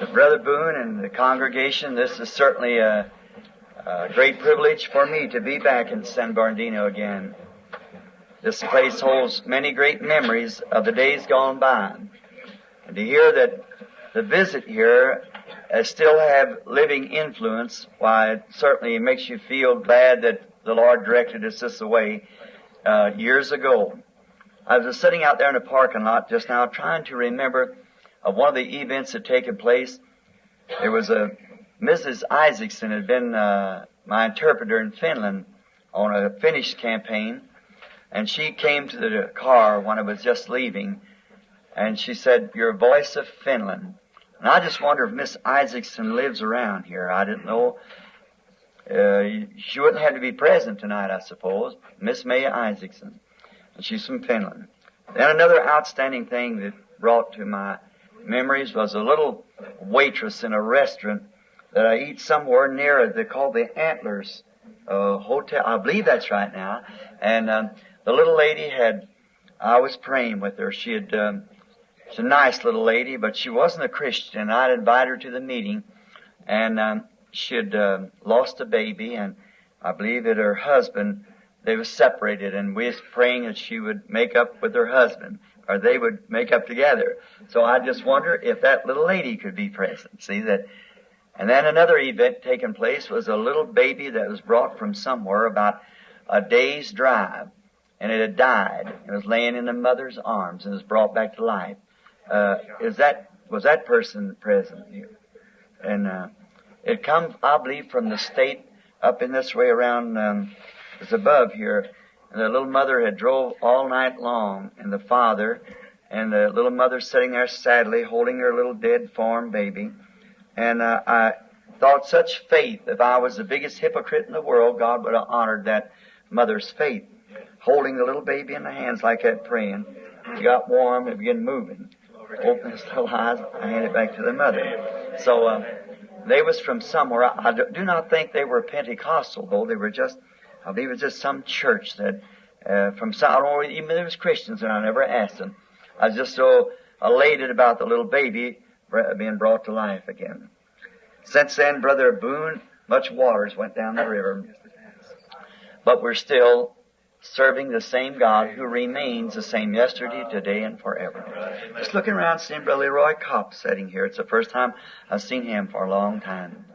Brother Boone and the congregation, this is certainly a great privilege for me to be back in San Bernardino again. This place holds many great memories of the days gone by. And to hear that the visit here still have living influence, why, it certainly makes you feel glad that the Lord directed us this way years ago. I was sitting out there in the parking lot just now trying to remember of one of the events that had taken place. There was a Mrs. Isaacson had been my interpreter in Finland on a Finnish campaign, and she came to the car when I was just leaving, and she said, "You're a voice of Finland." And I just wonder if Miss Isaacson lives around here. I didn't know. She wouldn't have to be present tonight, I suppose. Miss May Isaacson. And she's from Finland. Then another outstanding thing that brought to my memories was a little waitress in a restaurant that I eat somewhere near it. They're called the Antlers Hotel. I believe that's right now. And the little lady I was praying with her. She's a nice little lady, but she wasn't a Christian. I'd invited her to the meeting, and she had lost a baby, and I believe that her husband, they were separated, and we was praying that she would make up with her husband, or they would make up together. So I just wonder if that little lady could be present. See that? And then another event taking place was a little baby that was brought from somewhere about a day's drive, and it had died. It was laying in the mother's arms and was brought back to life. Was that person present here? And it comes, I believe, from the state up in this way around, it's above here. And the little mother had drove all night long, and the father, and the little mother sitting there sadly holding her little dead form baby. And I thought such faith, if I was the biggest hypocrite in the world, God would have honored that mother's faith, holding the little baby in the hands like that, praying. He got warm and began moving. Opened his little eyes, I handed it back to the mother. So they was from somewhere. I do not think they were Pentecostal, though. They were just, I believe it was just some church that, from some, I don't know, even there was Christians, and I never asked them. I was just so elated about the little baby being brought to life again. Since then, Brother Boone, much waters went down the river. But we're still serving the same God who remains the same yesterday, today, and forever. Just looking around, seeing Brother Leroy Kopp sitting here. It's the first time I've seen him for a long time.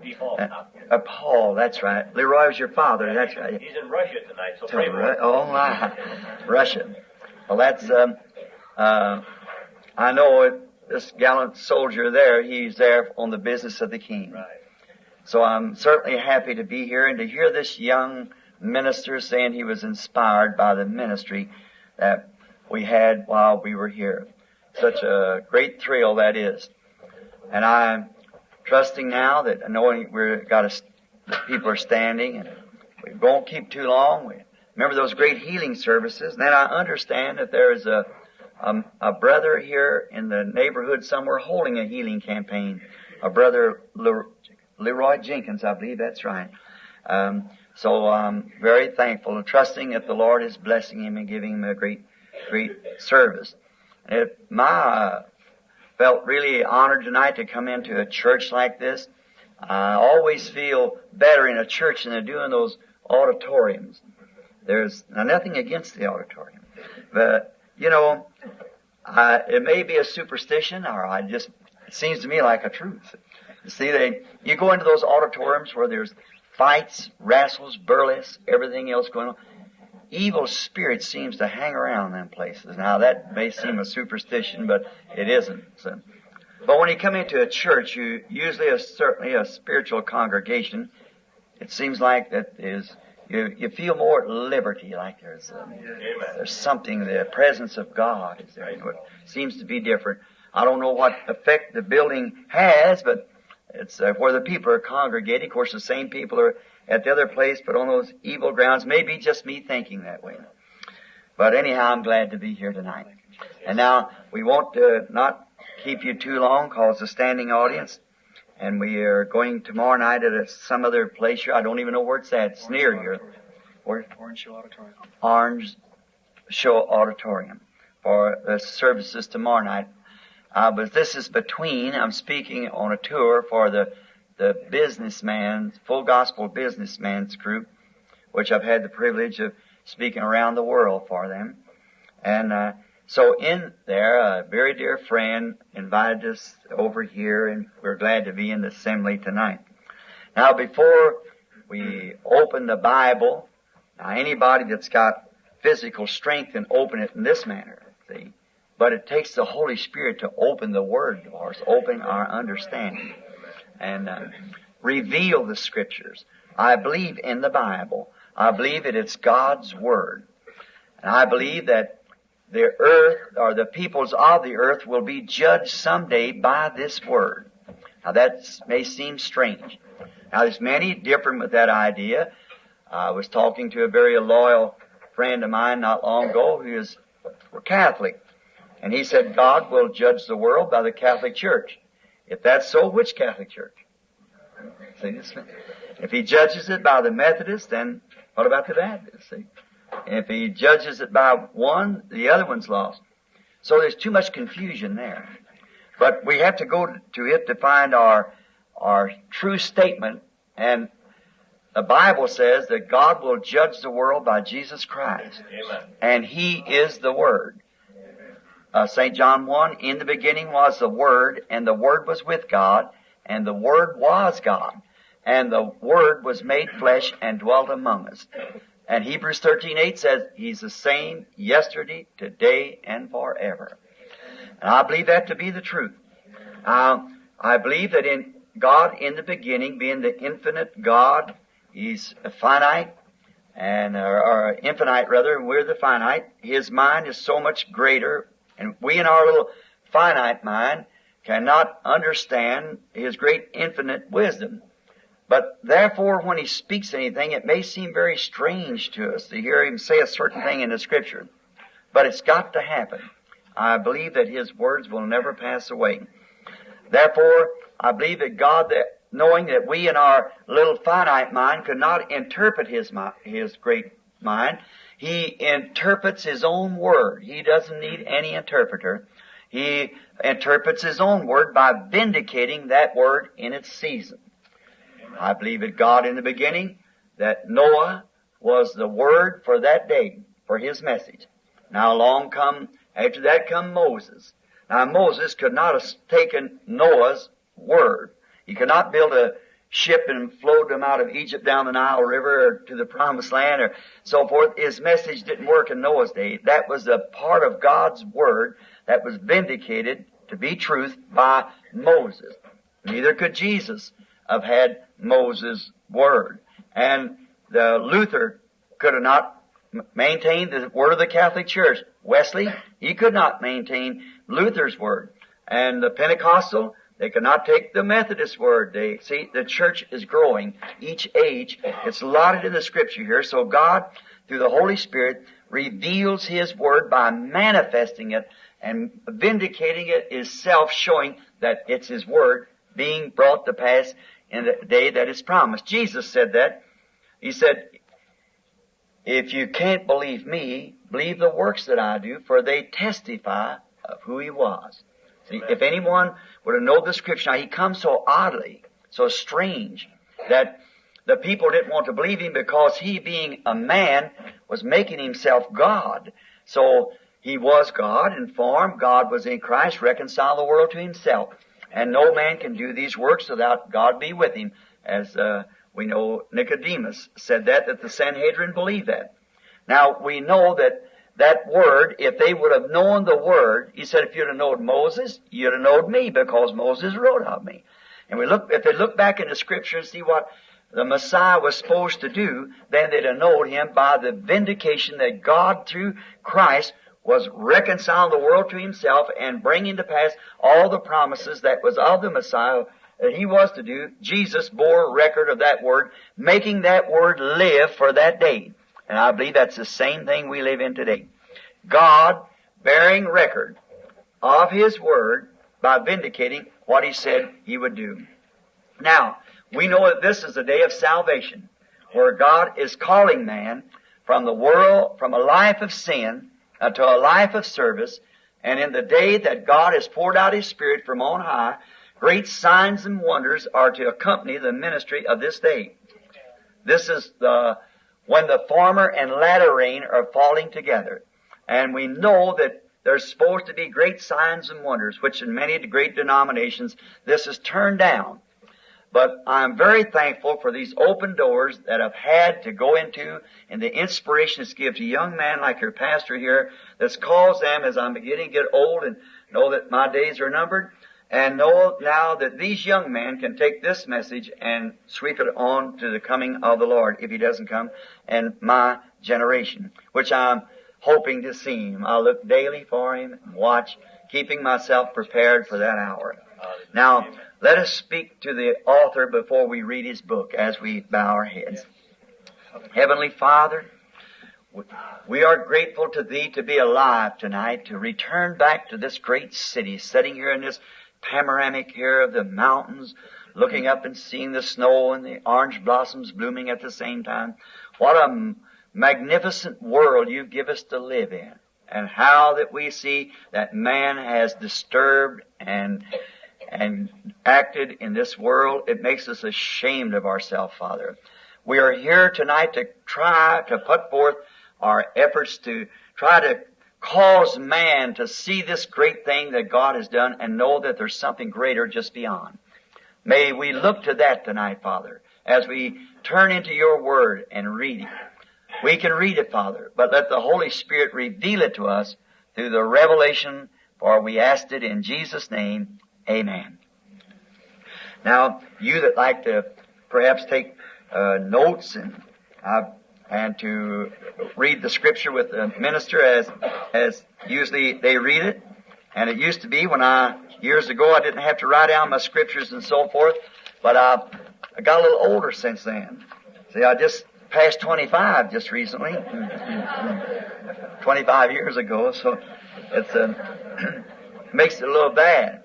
Paul, that's right. Leroy was your father, that's right. He's in Russia tonight, so pray for him. Oh, my. Russia. Well, that's, I know this gallant soldier there, he's there on the business of the King. Right. So I'm certainly happy to be here and to hear this young minister saying he was inspired by the ministry that we had while we were here. Such a great thrill that is. And I'm trusting now that knowing the people are standing and we won't keep too long. Remember those great healing services. And then I understand that there is a brother here in the neighborhood somewhere holding a healing campaign. A brother Leroy Jenkins, I believe that's right. So I'm very thankful and trusting that the Lord is blessing him and giving him a great, great service. And felt really honored tonight to come into a church like this. I always feel better in a church than I do in those auditoriums. There's nothing against the auditorium, but you know, it may be a superstition, or it seems to me like a truth. You see, you go into those auditoriums where there's fights, wrestles, burlesque, everything else going on. Evil spirit seems to hang around them places. Now, that may seem a superstition, but it isn't. So. But when you come into a church, you usually certainly a spiritual congregation. It seems like that you feel more at liberty, like there's something, the presence of God is there. You know, it seems to be different. I don't know what effect the building has, but it's where the people are congregating. Of course, the same people are at the other place, but on those evil grounds. Maybe just me thinking that way. But anyhow, I'm glad to be here tonight. And now, we won't not keep you too long, because it's a standing audience. And we are going tomorrow night at some other place here. I don't even know where it's at. It's near here. Where? Orange Show Auditorium. Orange Show Auditorium for the services tomorrow night. But this is between, I'm speaking on a tour for the businessman, full gospel businessman's group, which I've had the privilege of speaking around the world for them. And so in there, a very dear friend invited us over here, and we're glad to be in the assembly tonight. Now, before we open the Bible, now anybody that's got physical strength can open it in this manner, see. But it takes the Holy Spirit to open the Word for us, open our understanding, and reveal the Scriptures. I believe in the Bible. I believe that it's God's Word. And I believe that the earth, or the peoples of the earth, will be judged someday by this Word. Now that may seem strange. Now there's many different with that idea. I was talking to a very loyal friend of mine not long ago who is Catholic. And he said, God will judge the world by the Catholic Church. If that's so, which Catholic Church? See, if he judges it by the Methodists, then what about the Baptists? See? If he judges it by one, the other one's lost. So there's too much confusion there. But we have to go to it to find our true statement. And the Bible says that God will judge the world by Jesus Christ. Amen. And He is the Word. St. John 1, in the beginning was the Word, and the Word was with God, and the Word was God. And the Word was made flesh and dwelt among us. And Hebrews 13:8 says, He's the same yesterday, today, and forever. And I believe that to be the truth. I believe that in God in the beginning, being the infinite God, He's finite, or infinite rather, and we're the finite. His mind is so much greater, and we in our little finite mind cannot understand His great infinite wisdom. But therefore, when He speaks anything, it may seem very strange to us to hear Him say a certain thing in the Scripture. But it's got to happen. I believe that His words will never pass away. Therefore, I believe that God, knowing that we in our little finite mind could not interpret His great mind, He interprets His own Word. He doesn't need any interpreter. He interprets His own Word by vindicating that Word in its season. I believe that God in the beginning, that Noah was the Word for that day, for his message. Now after that come Moses. Now Moses could not have taken Noah's Word. He could not build a ship and float them out of Egypt down the Nile River or to the Promised Land or so forth. His message didn't work in Noah's day. That was a part of God's Word that was vindicated to be truth by Moses. Neither could Jesus have had Moses' Word. And the Luther could have not maintained the Word of the Catholic Church. Wesley, he could not maintain Luther's Word. And the Pentecostal, they could not take the Methodist Word. See, the church is growing. Each age, it's allotted in the Scripture here. So God, through the Holy Spirit, reveals His Word by manifesting it and vindicating it Himself, showing that it's His Word being brought to pass in the day that is promised. Jesus said that. He said, if you can't believe me, believe the works that I do, for they testify of who He was. See, if anyone were to know the Scripture, now He comes so oddly, so strange, that the people didn't want to believe Him because He, being a man, was making Himself God. So He was God in form. God was in Christ, reconciled the world to Himself. And no man can do these works without God be with him. As we know Nicodemus said that the Sanhedrin believed that. Now, we know that Word, if they would have known the Word, he said, if you'd have known Moses, you'd have known me, because Moses wrote of me. And if they look back in the Scripture and see what the Messiah was supposed to do, then they'd have known Him by the vindication that God, through Christ, was reconciling the world to Himself and bringing to pass all the promises that was of the Messiah that He was to do. Jesus bore record of that Word, making that Word live for that day. And I believe that's the same thing we live in today. God bearing record of His Word by vindicating what He said He would do. Now, we know that this is a day of salvation, where God is calling man from the world, from a life of sin, to a life of service, And in the day that God has poured out His Spirit from on high, great signs and wonders are to accompany the ministry of this day. This is when the former and latter rain are falling together. And we know that there's supposed to be great signs and wonders, which in many great denominations, this is turned down. But I'm very thankful for these open doors that I've had to go into and the inspiration it's given to a young man like your pastor here that's caused them as I'm beginning to get old and know that my days are numbered and know now that these young men can take this message and sweep it on to the coming of the Lord if He doesn't come and my generation, which I'm hoping to see Him. I'll look daily for Him and watch, keeping myself prepared for that hour. Now, let us speak to the author before we read his book as we bow our heads. Heavenly Father, we are grateful to Thee to be alive tonight, to return back to this great city, sitting here in this panoramic here of the mountains, looking up and seeing the snow and the orange blossoms blooming at the same time. What a magnificent world You give us to live in, and how that we see that man has disturbed and acted in this world. It makes us ashamed of ourselves, Father. We are here tonight to try to put forth our efforts to try to cause man to see this great thing that God has done and know that there's something greater just beyond. May we look to that tonight, Father, as we turn into Your Word and read it. We can read it, Father, but let the Holy Spirit reveal it to us through the revelation, for we asked it in Jesus' name. Amen. Now, you that like to perhaps take notes and to read the Scripture with the minister as usually they read it. And it used to be when years ago, I didn't have to write down my Scriptures and so forth, but I got a little older since then. See, I just passed 25 just recently. 25 years ago, so it's makes it a little bad.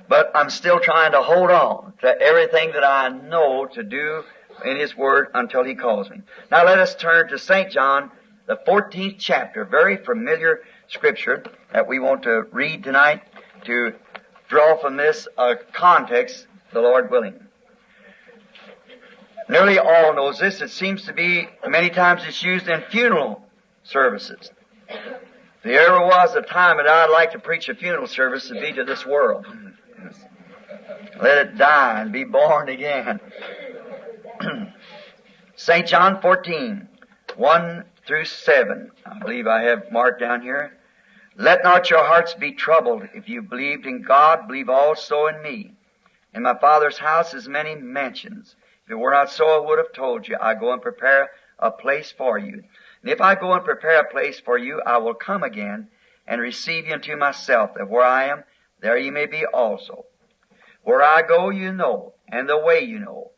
But I'm still trying to hold on to everything that I know to do in His Word until He calls me. Now let us turn to St. John, the 14th chapter, very familiar Scripture that we want to read tonight to draw from this context, the Lord willing. Nearly all knows this. It seems to be, many times it's used in funeral services. If there ever was a time that I'd like to preach a funeral service, it'd be to this world. Let it die and be born again. St. John 14, 1 through 7. I believe I have marked down here. Let not your hearts be troubled. If you believed in God, believe also in me. In my Father's house is many mansions. If it were not so, I would have told you. I go and prepare a place for you. And if I go and prepare a place for you, I will come again and receive you unto myself, that where I am, there you may be also. Where I go you know, and the way you know.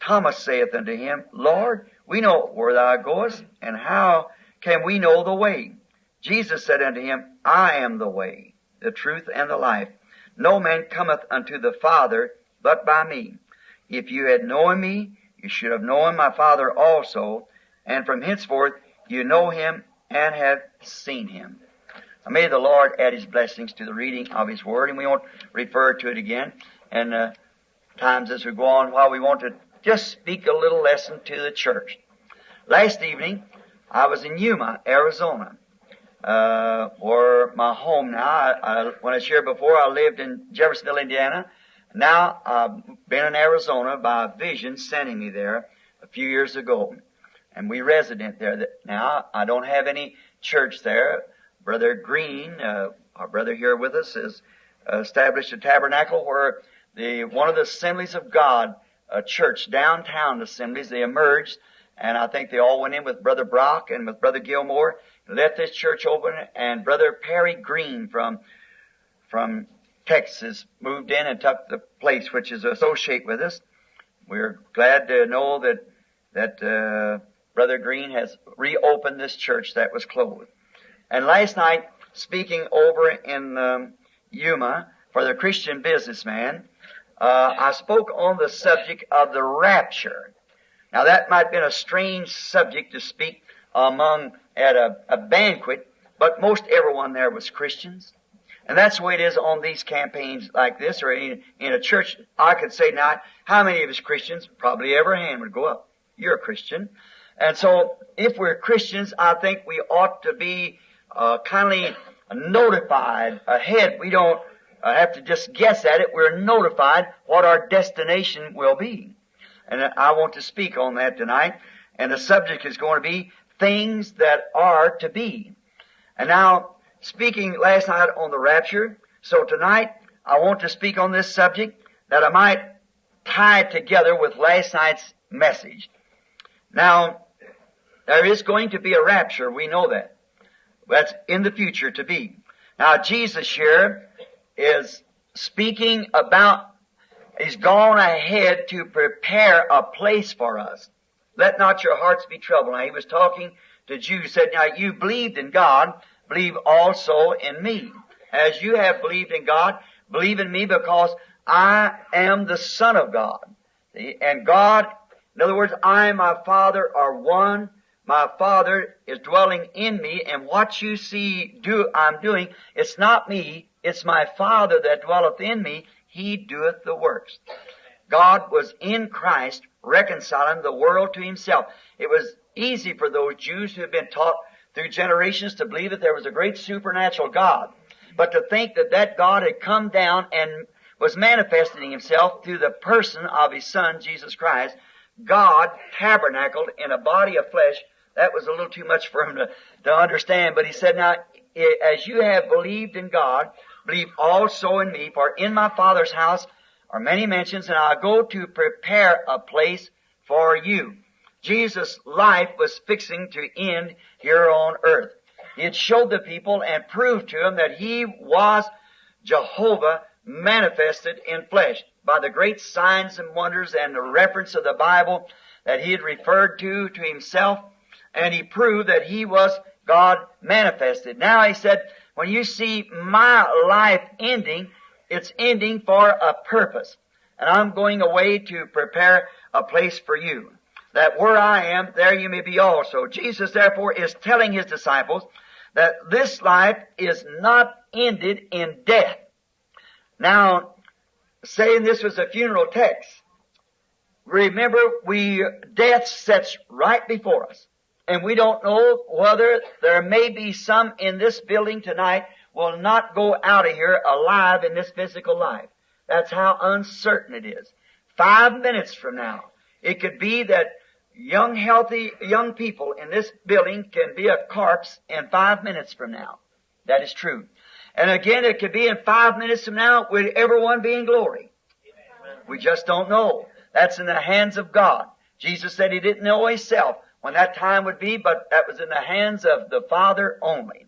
Thomas saith unto Him, Lord, we know where Thou goest, and how can we know the way? Jesus said unto him, I am the way, the truth, and the life. No man cometh unto the Father but by me. If you had known me, you should have known my Father also, and from henceforth you know Him and have seen Him. Now, may the Lord add His blessings to the reading of His Word, and we won't refer to it again. And times as we go on, while we want to just speak a little lesson to the church. Last evening, I was in Yuma, Arizona, or my home now. When I was here before, I lived in Jeffersonville, Indiana. Now I've been in Arizona by a vision sending me there a few years ago. And we resident there now. I don't have any church there. Brother Green, our brother here with us, has established a tabernacle where one of the Assemblies of God, a church, downtown assemblies, they emerged, and I think they all went in with Brother Brock and with Brother Gilmore, left this church open, and Brother Perry Green from Texas moved in and took the place which is associated with us. We're glad to know that Brother Green has reopened this church that was closed. And last night, speaking over in Yuma for the Christian businessman, I spoke on the subject of the rapture. Now that might have been a strange subject to speak at a banquet, but most everyone there was Christians. And that's the way it is on these campaigns like this, or in a church. I could say now, how many of us Christians? Probably every hand would go up. You're a Christian. And so, if we're Christians, I think we ought to be kindly notified ahead. We don't have to just guess at it. We're notified what our destination will be. And I want to speak on that tonight. And the subject is going to be things that are to be. And now, speaking last night on the rapture, so tonight I want to speak on this subject that I might tie it together with last night's message. Now, there is going to be a rapture, we know that. That's in the future to be. Now, Jesus here is speaking about, he's gone ahead to prepare a place for us. Let not your hearts be troubled. Now, he was talking to Jews, said, now you believed in God, believe also in me. As you have believed in God, believe in me because I am the Son of God. See? And God, in other words, I and my Father are one. My Father is dwelling in me, and what you see I'm doing, it's not me, it's my Father that dwelleth in me. He doeth the works. God was in Christ reconciling the world to Himself. It was easy for those Jews who had been taught through generations to believe that there was a great supernatural God. But to think that that God had come down and was manifesting Himself through the person of His Son, Jesus Christ, God tabernacled in a body of flesh, that was a little too much for him to understand. But He said, now, as you have believed in God, believe also in me, for in my Father's house are many mansions, and I'll go to prepare a place for you. Jesus' life was fixing to end here on earth. He had showed the people and proved to them that He was Jehovah manifested in flesh by the great signs and wonders and the reference of the Bible that He had referred to Himself, and He proved that He was God manifested. Now He said, when you see my life ending, it's ending for a purpose. And I'm going away to prepare a place for you, that where I am, there you may be also. Jesus, therefore, is telling His disciples that this life is not ended in death. Now, saying this was a funeral text, remember, death sits right before us. And we don't know whether there may be some in this building tonight will not go out of here alive in this physical life. That's how uncertain it is. 5 minutes from now, it could be that healthy young people in this building can be a corpse in 5 minutes from now. That is true. And again, it could be in 5 minutes from now with everyone be in glory. We just don't know. That's in the hands of God. Jesus said He didn't know Himself when that time would be, but that was in the hands of the Father only.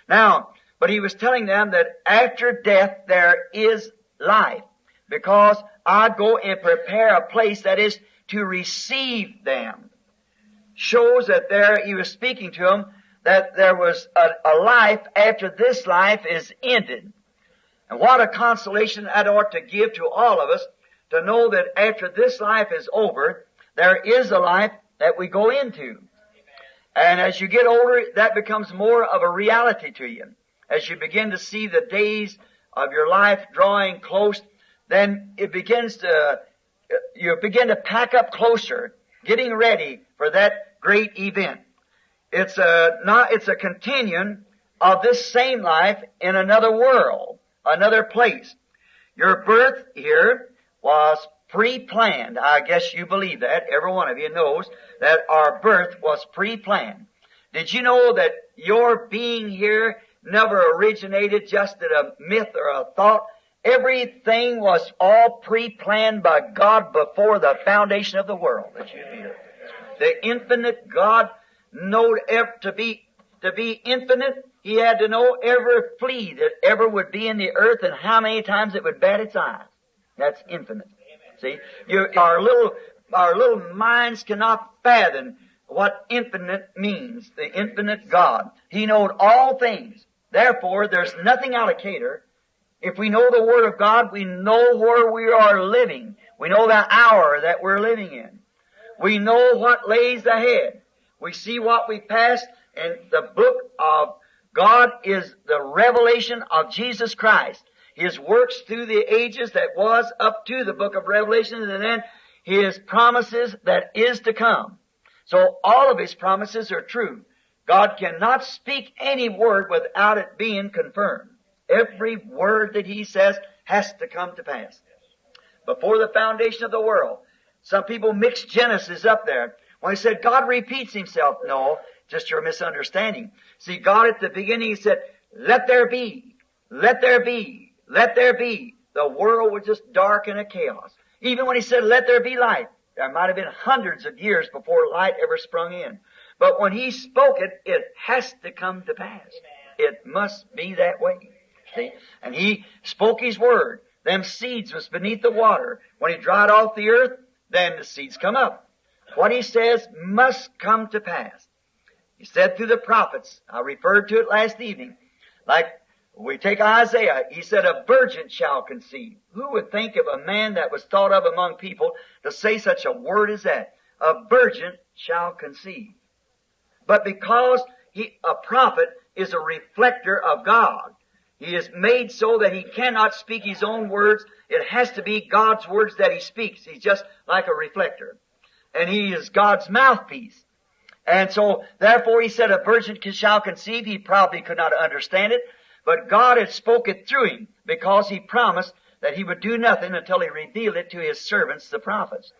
Now, but He was telling them that after death there is life, because I go and prepare a place that is to receive them. Shows that there He was speaking to them that there was a life after this life is ended. And what a consolation that ought to give to all of us to know that after this life is over, there is a life that we go into. And as you get older, that becomes more of a reality to you. As you begin to see the days of your life drawing close, then you begin to pack up closer, getting ready for that great event. It's a continuing of this same life in another world, another place. Your birth here was pre-planned. I guess you believe that. Every one of you knows that our birth was pre-planned. Did you know that your being here never originated just in a myth or a thought? Everything was all pre-planned by God before the foundation of the world that you'd be here. The infinite God knowed to be infinite. He had to know every flea that ever would be in the earth and how many times it would bat its eyes. That's infinite. See, our little minds cannot fathom what infinite means. The infinite God. He knowed all things. Therefore, there's nothing out of cater. If we know the Word of God, we know where we are living. We know the hour that we're living in. We know what lays ahead. We see what we passed in the book of God is the revelation of Jesus Christ. His works through the ages that was up to the book of Revelation, and then His promises that is to come. So all of His promises are true. God cannot speak any word without it being confirmed. Every word that He says has to come to pass. Before the foundation of the world, some people mix Genesis up there. When He said God repeats Himself, no, just your misunderstanding. See, God at the beginning, He said, let there be, let there be, let there be. The world was just dark and a chaos. Even when He said, let there be light, there might have been hundreds of years before light ever sprung in. But when He spoke it, it has to come to pass. It must be that way. See? And He spoke His word. Them seeds was beneath the water. When He dried off the earth, then the seeds come up. What He says must come to pass. He said through the prophets, I referred to it last evening, like we take Isaiah, he said, a virgin shall conceive. Who would think of a man that was thought of among people to say such a word as that? A virgin shall conceive. But because a prophet is a reflector of God, he is made so that he cannot speak his own words. It has to be God's words that he speaks. He's just like a reflector. And he is God's mouthpiece. And so, therefore, he said, a virgin shall conceive. He probably could not understand it, but God had spoken it through him because He promised that He would do nothing until He revealed it to His servants, the prophets.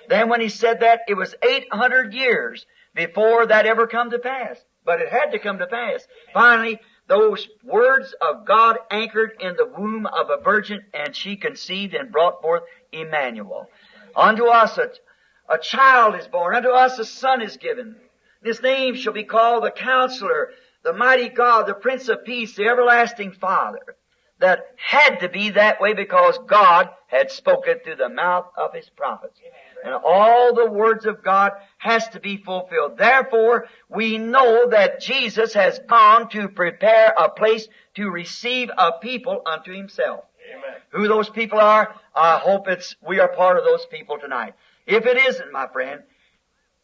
Then when He said that, it was 800 years before that ever come to pass. But it had to come to pass. Finally, those words of God anchored in the womb of a virgin, and she conceived and brought forth Emmanuel. Unto us a child is born, unto us a son is given. His name shall be called the Counselor, the Mighty God, the Prince of Peace, the Everlasting Father. That had to be that way because God had spoken through the mouth of His prophets. And all the words of God has to be fulfilled. Therefore, we know that Jesus has gone to prepare a place to receive a people unto Himself. Amen. Who those people are, I hope we are part of those people tonight. If it isn't, my friend,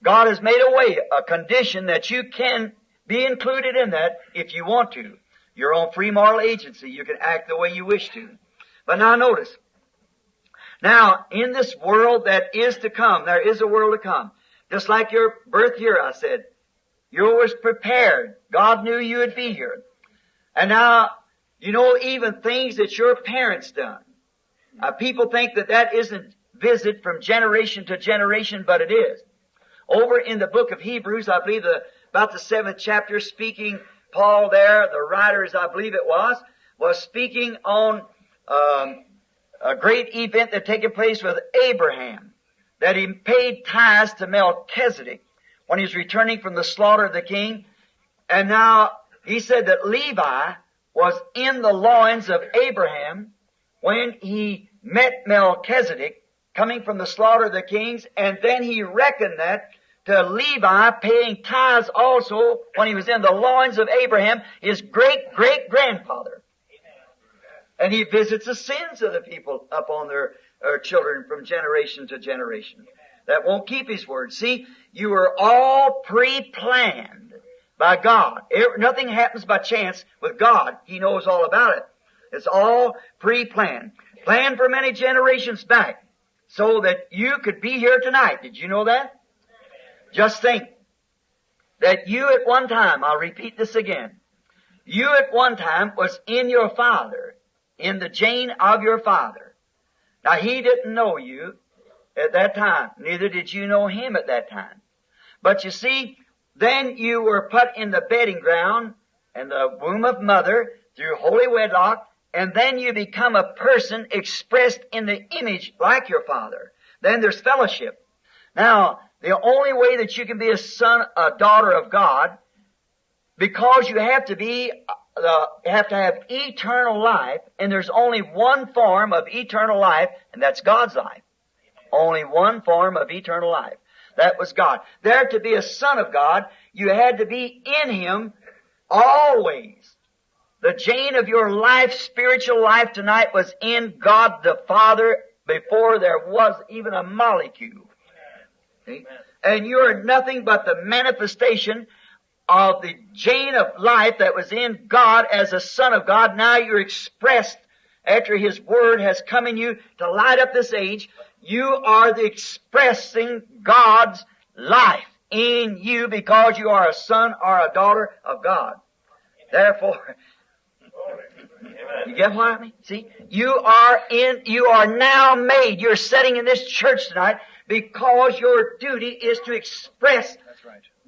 God has made a way, a condition that you can be included in that if you want to. Your own free moral agency. You can act the way you wish to. But now notice. Now, in this world that is to come, there is a world to come. Just like your birth here, I said. You was prepared. God knew you would be here. And now, you know, even things that your parents done. People think that isn't visit from generation to generation, but it is. Over in the book of Hebrews, I believe about the 7th chapter, speaking, Paul there, the writers, I believe it was speaking on a great event that taken place with Abraham, that he paid tithes to Melchizedek when he was returning from the slaughter of the king. And now he said that Levi was in the loins of Abraham when he met Melchizedek coming from the slaughter of the kings, and then he reckoned that to Levi paying tithes also when he was in the loins of Abraham, his great-great-grandfather. And he visits the sins of the people upon their children from generation to generation. That won't keep His word. See, you are all pre-planned by God. Nothing happens by chance with God. He knows all about it. It's all pre-planned. Planned for many generations back so that you could be here tonight. Did you know that? Just think that you at one time, I'll repeat this again, you at one time was in your father, in the gene of your father. Now, he didn't know you at that time. Neither did you know him at that time. But you see, then you were put in the bedding ground and the womb of mother through holy wedlock, and then you become a person expressed in the image like your father. Then there's fellowship. Now, the only way that you can be a son, a daughter of God, because you have to have eternal life, and there's only one form of eternal life, and that's God's life. Only one form of eternal life. That was God. There to be a son of God, you had to be in Him always. The gene of your life, spiritual life tonight, was in God the Father before there was even a molecule. See? And you are nothing but the manifestation of the gene of life that was in God as a Son of God. Now you're expressed after His Word has come in you to light up this age. You are the expressing God's life in you because you are a son or a daughter of God. Therefore, you get what I mean? See, you are now made. You're sitting in this church tonight because your duty is to express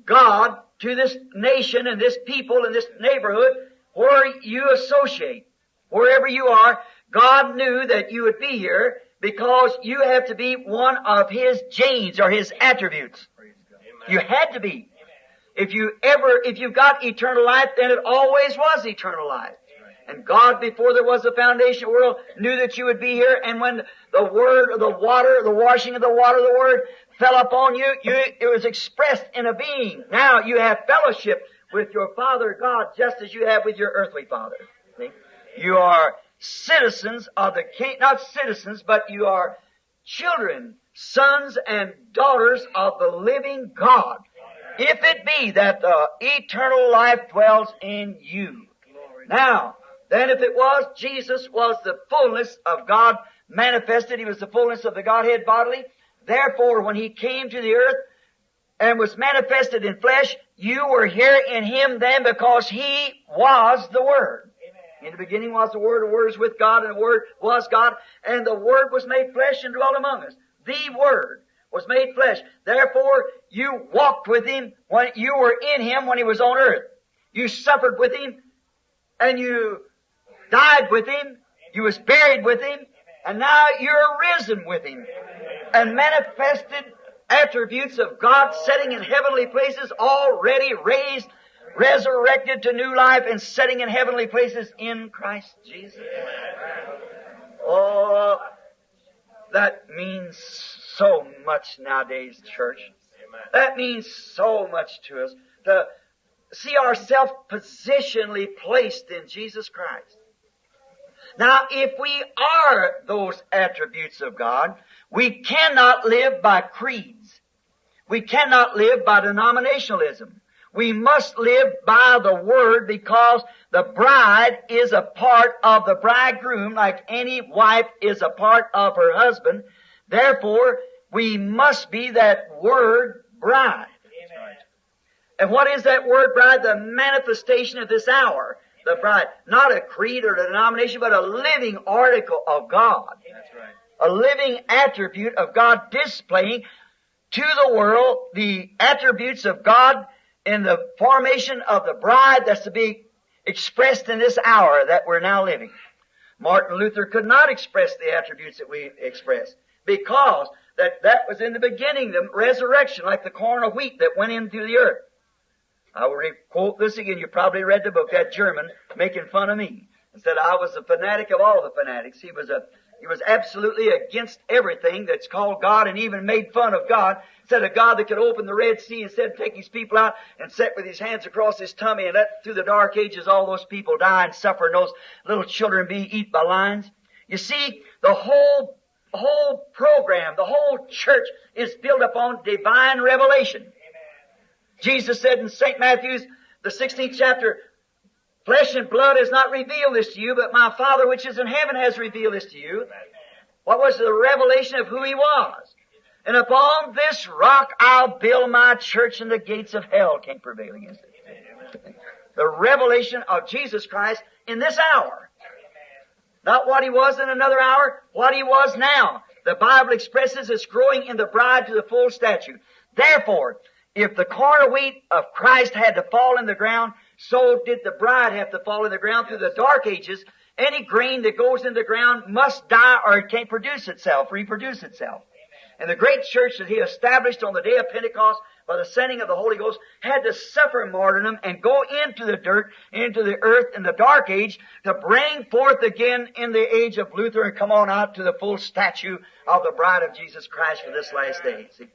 God to this nation and this people and this neighborhood where you associate. Wherever you are, God knew that you would be here because you have to be one of His genes or His attributes. You had to be. If you've got eternal life, then it always was eternal life. And God, before there was a foundation of the world, knew that you would be here. And when the Word, the water, the washing of the water, the Word fell upon you, it was expressed in a being. Now you have fellowship with your Father God, just as you have with your earthly father. See? You are citizens of the King, not citizens, but you are children, sons and daughters of the living God. If it be that the eternal life dwells in you. Now, then if it was, Jesus was the fullness of God manifested. He was the fullness of the Godhead bodily. Therefore, when He came to the earth and was manifested in flesh, you were here in Him then because He was the Word. In the beginning was the Word was with God, and the Word was God, and the Word was made flesh and dwelt among us. The Word was made flesh. Therefore, you walked with Him when you were in Him when He was on earth. You suffered with Him, and you died with Him. You was buried with Him, and now you're risen with Him. And manifested attributes of God sitting in heavenly places, already raised, resurrected to new life, and sitting in heavenly places in Christ Jesus. Oh, that means so much nowadays, church. That means so much to us to see ourselves positionally placed in Jesus Christ. Now, if we are those attributes of God, we cannot live by creeds. We cannot live by denominationalism. We must live by the Word because the bride is a part of the bridegroom like any wife is a part of her husband. Therefore, we must be that Word bride. Amen. And what is that Word bride? The manifestation of this hour. The bride. Not a creed or a denomination, but a living article of God. That's right. A living attribute of God displaying to the world the attributes of God in the formation of the bride that's to be expressed in this hour that we're now living. Martin Luther could not express the attributes that we express because that was in the beginning, the resurrection, like the corn of wheat that went into the earth. I will quote this again. You probably read the book, that German making fun of me and said I was a fanatic of all the fanatics. He was absolutely against everything that's called God and even made fun of God. Said a God that could open the Red Sea and said take His people out and sit with His hands across His tummy and let through the dark ages all those people die and suffer and those little children be eaten by lions. You see, the whole program, the whole church is built upon divine revelation. Amen. Jesus said in St. Matthew's, the 16th chapter, flesh and blood has not revealed this to you, but my Father which is in heaven has revealed this to you. What was the revelation of who He was? And upon this rock I'll build my church, and the gates of hell can't prevail against it. The revelation of Jesus Christ in this hour. Not what He was in another hour, what He was now. The Bible expresses it's growing in the bride to the full stature. Therefore, if the corn of wheat of Christ had to fall in the ground, so did the bride have to fall in the ground through the dark ages. Any grain that goes in the ground must die or it can't reproduce itself. And the great church that He established on the day of Pentecost by the sending of the Holy Ghost had to suffer martyrdom and go into the dirt, into the earth in the dark age to bring forth again in the age of Luther and come on out to the full statue of the bride of Jesus Christ for this last day. See,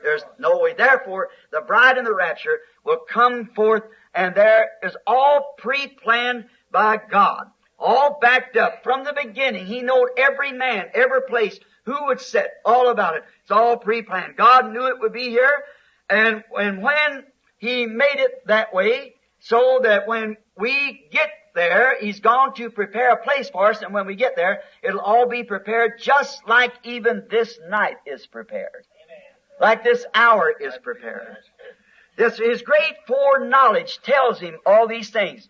there's no way. Therefore, the bride in the rapture will come forth, and there is all pre-planned by God. All backed up from the beginning. He knew every man, every place, who would sit, all about it. It's all pre-planned. God knew it would be here. And when He made it that way so that when we get there, He's gone to prepare a place for us, and when we get there, it'll all be prepared just like even this night is prepared. Like this hour is prepared. His great foreknowledge tells Him all these things.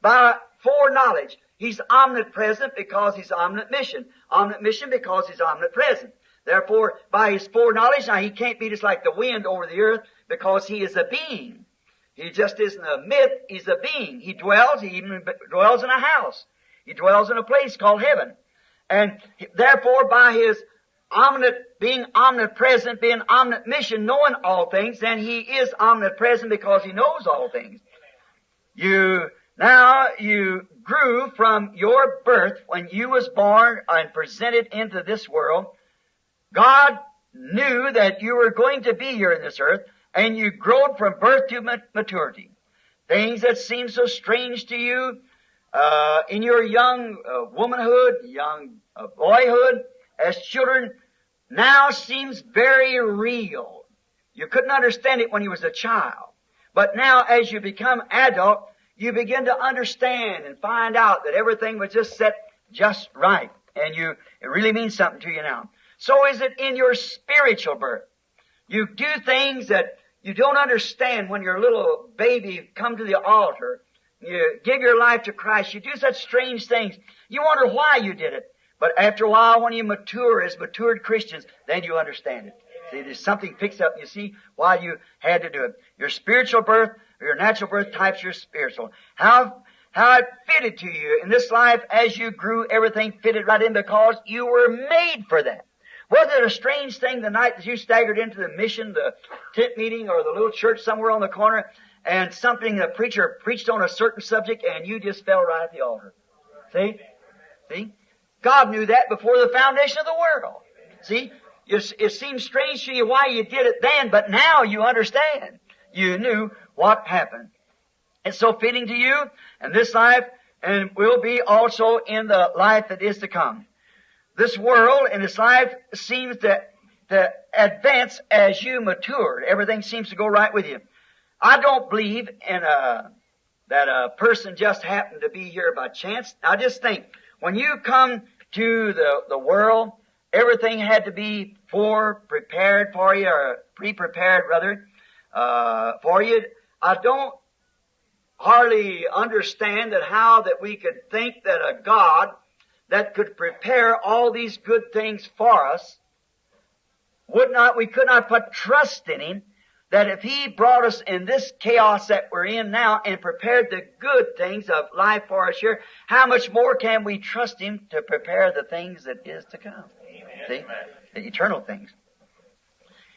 By foreknowledge, He's omnipresent because He's omniscient. Omniscient because He's omnipresent. Therefore, by His foreknowledge, now He can't be just like the wind over the earth because He is a being. He just isn't a myth, He's a being. He even dwells in a house. He dwells in a place called heaven. And therefore, by His being omnipresent, being omniscient, knowing all things, then He is omnipresent because He knows all things. You grew from your birth when you was born and presented into this world. God knew that you were going to be here in this earth, and you growed from birth to maturity. Things that seem so strange to you in your young womanhood, young boyhood, as children, now seems very real. You couldn't understand it when you was a child. But now as you become adult, you begin to understand and find out that everything was just set just right. And it really means something to you now. So is it in your spiritual birth. You do things that you don't understand when you're a little baby, come to the altar. You give your life to Christ. You do such strange things. You wonder why you did it. But after a while, when you mature as matured Christians, then you understand it. See, there's something fixed up. You see why you had to do it. Your spiritual birth, or your natural birth types your spiritual. How it fitted to you in this life as you grew, everything fitted right in because you were made for that. Was it a strange thing the night that you staggered into the mission, the tent meeting, or the little church somewhere on the corner, and the preacher preached on a certain subject, and you just fell right at the altar? See? God knew that before the foundation of the world. See? It seems strange to you why you did it then, but now you understand. You knew what happened. It's so fitting to you in this life, and will be also in the life that is to come. This world and this life seems to advance as you mature. Everything seems to go right with you. I don't believe in that a person just happened to be here by chance. I just think when you come to the world, everything had to be prepared for you, or pre-prepared rather, for you. I don't hardly understand how that we could think that a God that could prepare all these good things for us we could not put trust in Him, that if He brought us in this chaos that we're in now and prepared the good things of life for us here, how much more can we trust Him to prepare the things that is to come? Amen. See? The eternal things.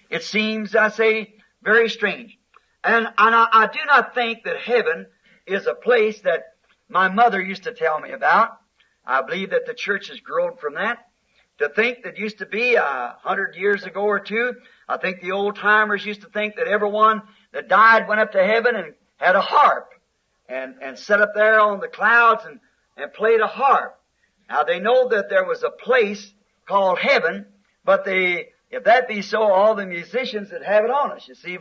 It seems, I say, very strange. And I do not think that heaven is a place that my mother used to tell me about. I believe that the church has grown from that. To think that used to be 100 years ago or two, I think the old-timers used to think that everyone that died went up to heaven and had a harp and sat up there on the clouds and played a harp. Now they know that there was a place called heaven, but if that be so, all the musicians that have it on us, you see.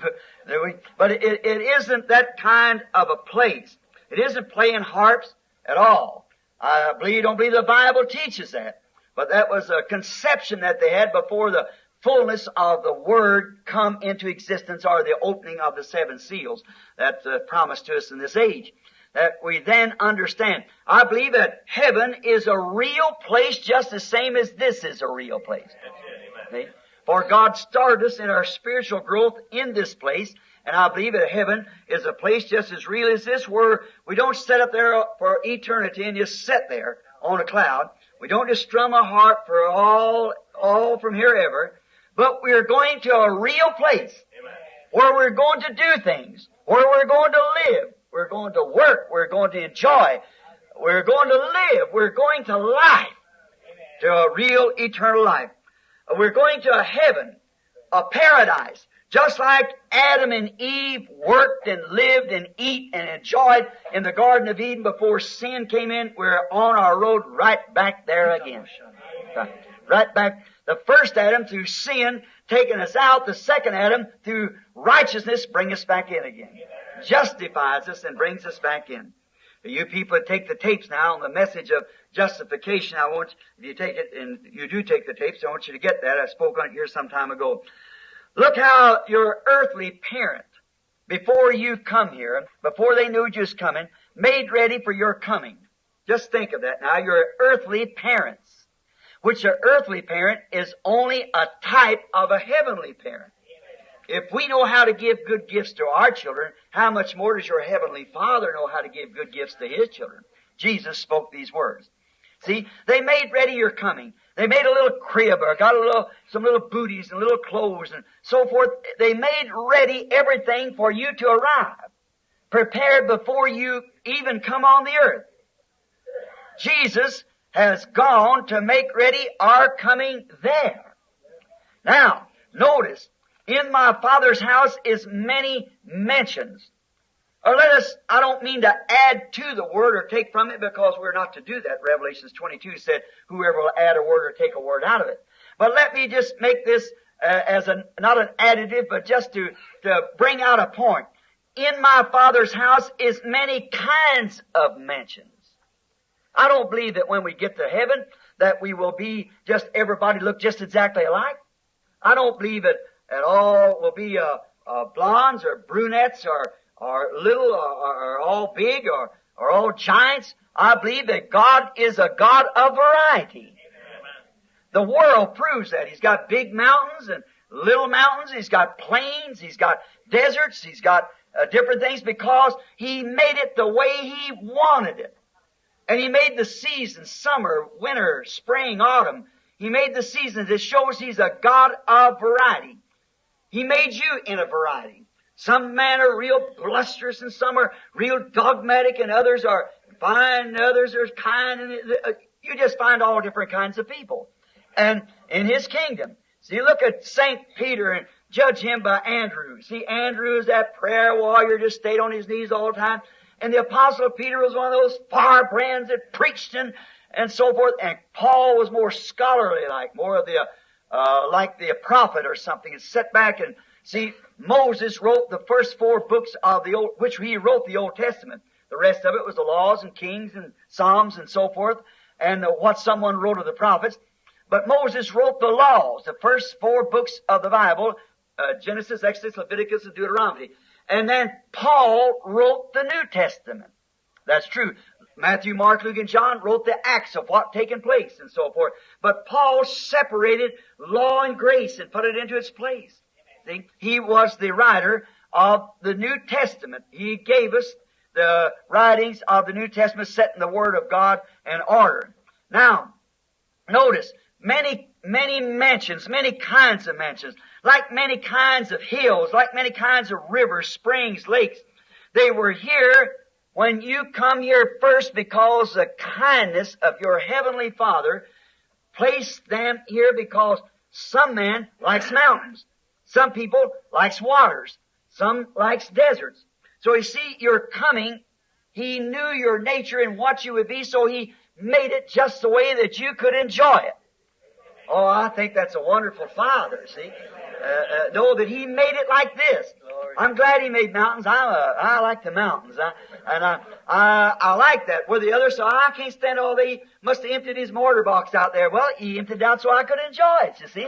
But it isn't that kind of a place. It isn't playing harps at all. I don't believe the Bible teaches that. But that was a conception that they had before the fullness of the Word come into existence, or the opening of the seven seals that's promised to us in this age. That we then understand. I believe that heaven is a real place just the same as this is a real place. See? For God started us in our spiritual growth in this place, and I believe that heaven is a place just as real as this, where we don't sit up there for eternity and just sit there on a cloud. We don't just strum a harp for all from here ever, but we're going to a real place. Amen. Where we're going to do things, where we're going to live, we're going to work, we're going to enjoy, we're going to live, we're going to life, to a real eternal life. We're going to a heaven, a paradise, just like Adam and Eve worked and lived and eat and enjoyed in the Garden of Eden before sin came in. We're on our road right back there again. Right back. The first Adam through sin, taking us out. The second Adam through righteousness, bring us back in again. Justifies us and brings us back in. You people that take the tapes now on the message of justification, I want you, if you take it, and you do take the tapes, I want you to get that. I spoke on it here some time ago. Look how your earthly parent, before you come here, before they knew you was coming, made ready for your coming. Just think of that now. Your earthly parents, which an earthly parent is only a type of a heavenly parent. If we know how to give good gifts to our children, how much more does your heavenly Father know how to give good gifts to His children? Jesus spoke these words. See, they made ready your coming. They made a little crib or got some little booties and little clothes and so forth. They made ready everything for you to arrive, prepared before you even come on the earth. Jesus has gone to make ready our coming there. Now, notice, in my Father's house is many mansions. Or I don't mean to add to the word or take from it, because we're not to do that. Revelations 22 said, whoever will add a word or take a word out of it. But let me just make this as not an additive, but just to bring out a point. In my Father's house is many kinds of mansions. I don't believe that when we get to heaven that we will be just everybody look just exactly alike. I don't believe it at all will be blondes or brunettes or little or all big or all giants. I believe that God is a God of variety. The world proves that. He's got big mountains and little mountains. He's got plains. He's got deserts. He's got different things because He made it the way He wanted it. And He made the seasons, summer, winter, spring, autumn. He made the seasons. It shows He's a God of variety. He made you in a variety. Some men are real blusterous and some are real dogmatic and others are fine and others are kind. And you just find all different kinds of people. And in His kingdom, see, look at St. Peter and judge him by Andrew. See, Andrew is that prayer warrior, just stayed on his knees all the time. And the Apostle Peter was one of those firebrands that preached and so forth. And Paul was more scholarly more of the like the prophet or something, and sat back and see, Moses wrote the first 4 books of the Old, which he wrote the Old Testament. The rest of it was the laws and kings and psalms and so forth, and what someone wrote of the prophets. But Moses wrote the laws, the first 4 books of the Bible, Genesis, Exodus, Leviticus, and Deuteronomy. And then Paul wrote the New Testament. That's true. Matthew, Mark, Luke, and John wrote the acts of what taken place and so forth. But Paul separated law and grace and put it into its place. See? He was the writer of the New Testament. He gave us the writings of the New Testament, setting the Word of God in order. Now, notice, many mansions, many kinds of mansions, like many kinds of hills, like many kinds of rivers, springs, lakes. They were here when you come here first because the kindness of your Heavenly Father placed them here because some man likes mountains. Some people likes waters. Some likes deserts. So you see, your coming, He knew your nature and what you would be, so He made it just the way that you could enjoy it. Oh, I think that's a wonderful Father, see. Know that He made it like this. I'm glad He made mountains. I like the mountains. I like that. Where the others say, I can't stand all He must have emptied His mortar box out there. Well, He emptied it out so I could enjoy it, you see.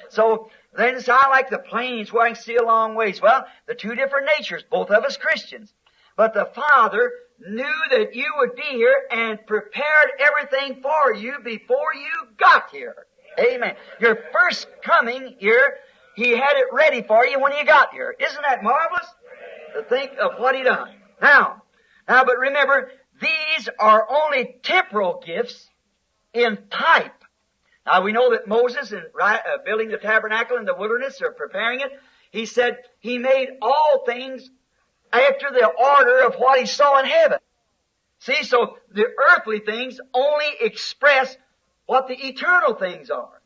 So then I like the plains where I can see a long ways. Well, the 2 different natures, both of us Christians. But the Father knew that you would be here and prepared everything for you before you got here. Amen. Your first coming here, He had it ready for you when you got here. Isn't that marvelous? To think of what He done. Now, but remember, these are only temporal gifts in type. Now, we know that Moses, in building the tabernacle in the wilderness or preparing it, he said he made all things after the order of what he saw in heaven. See, so the earthly things only express what the eternal things are.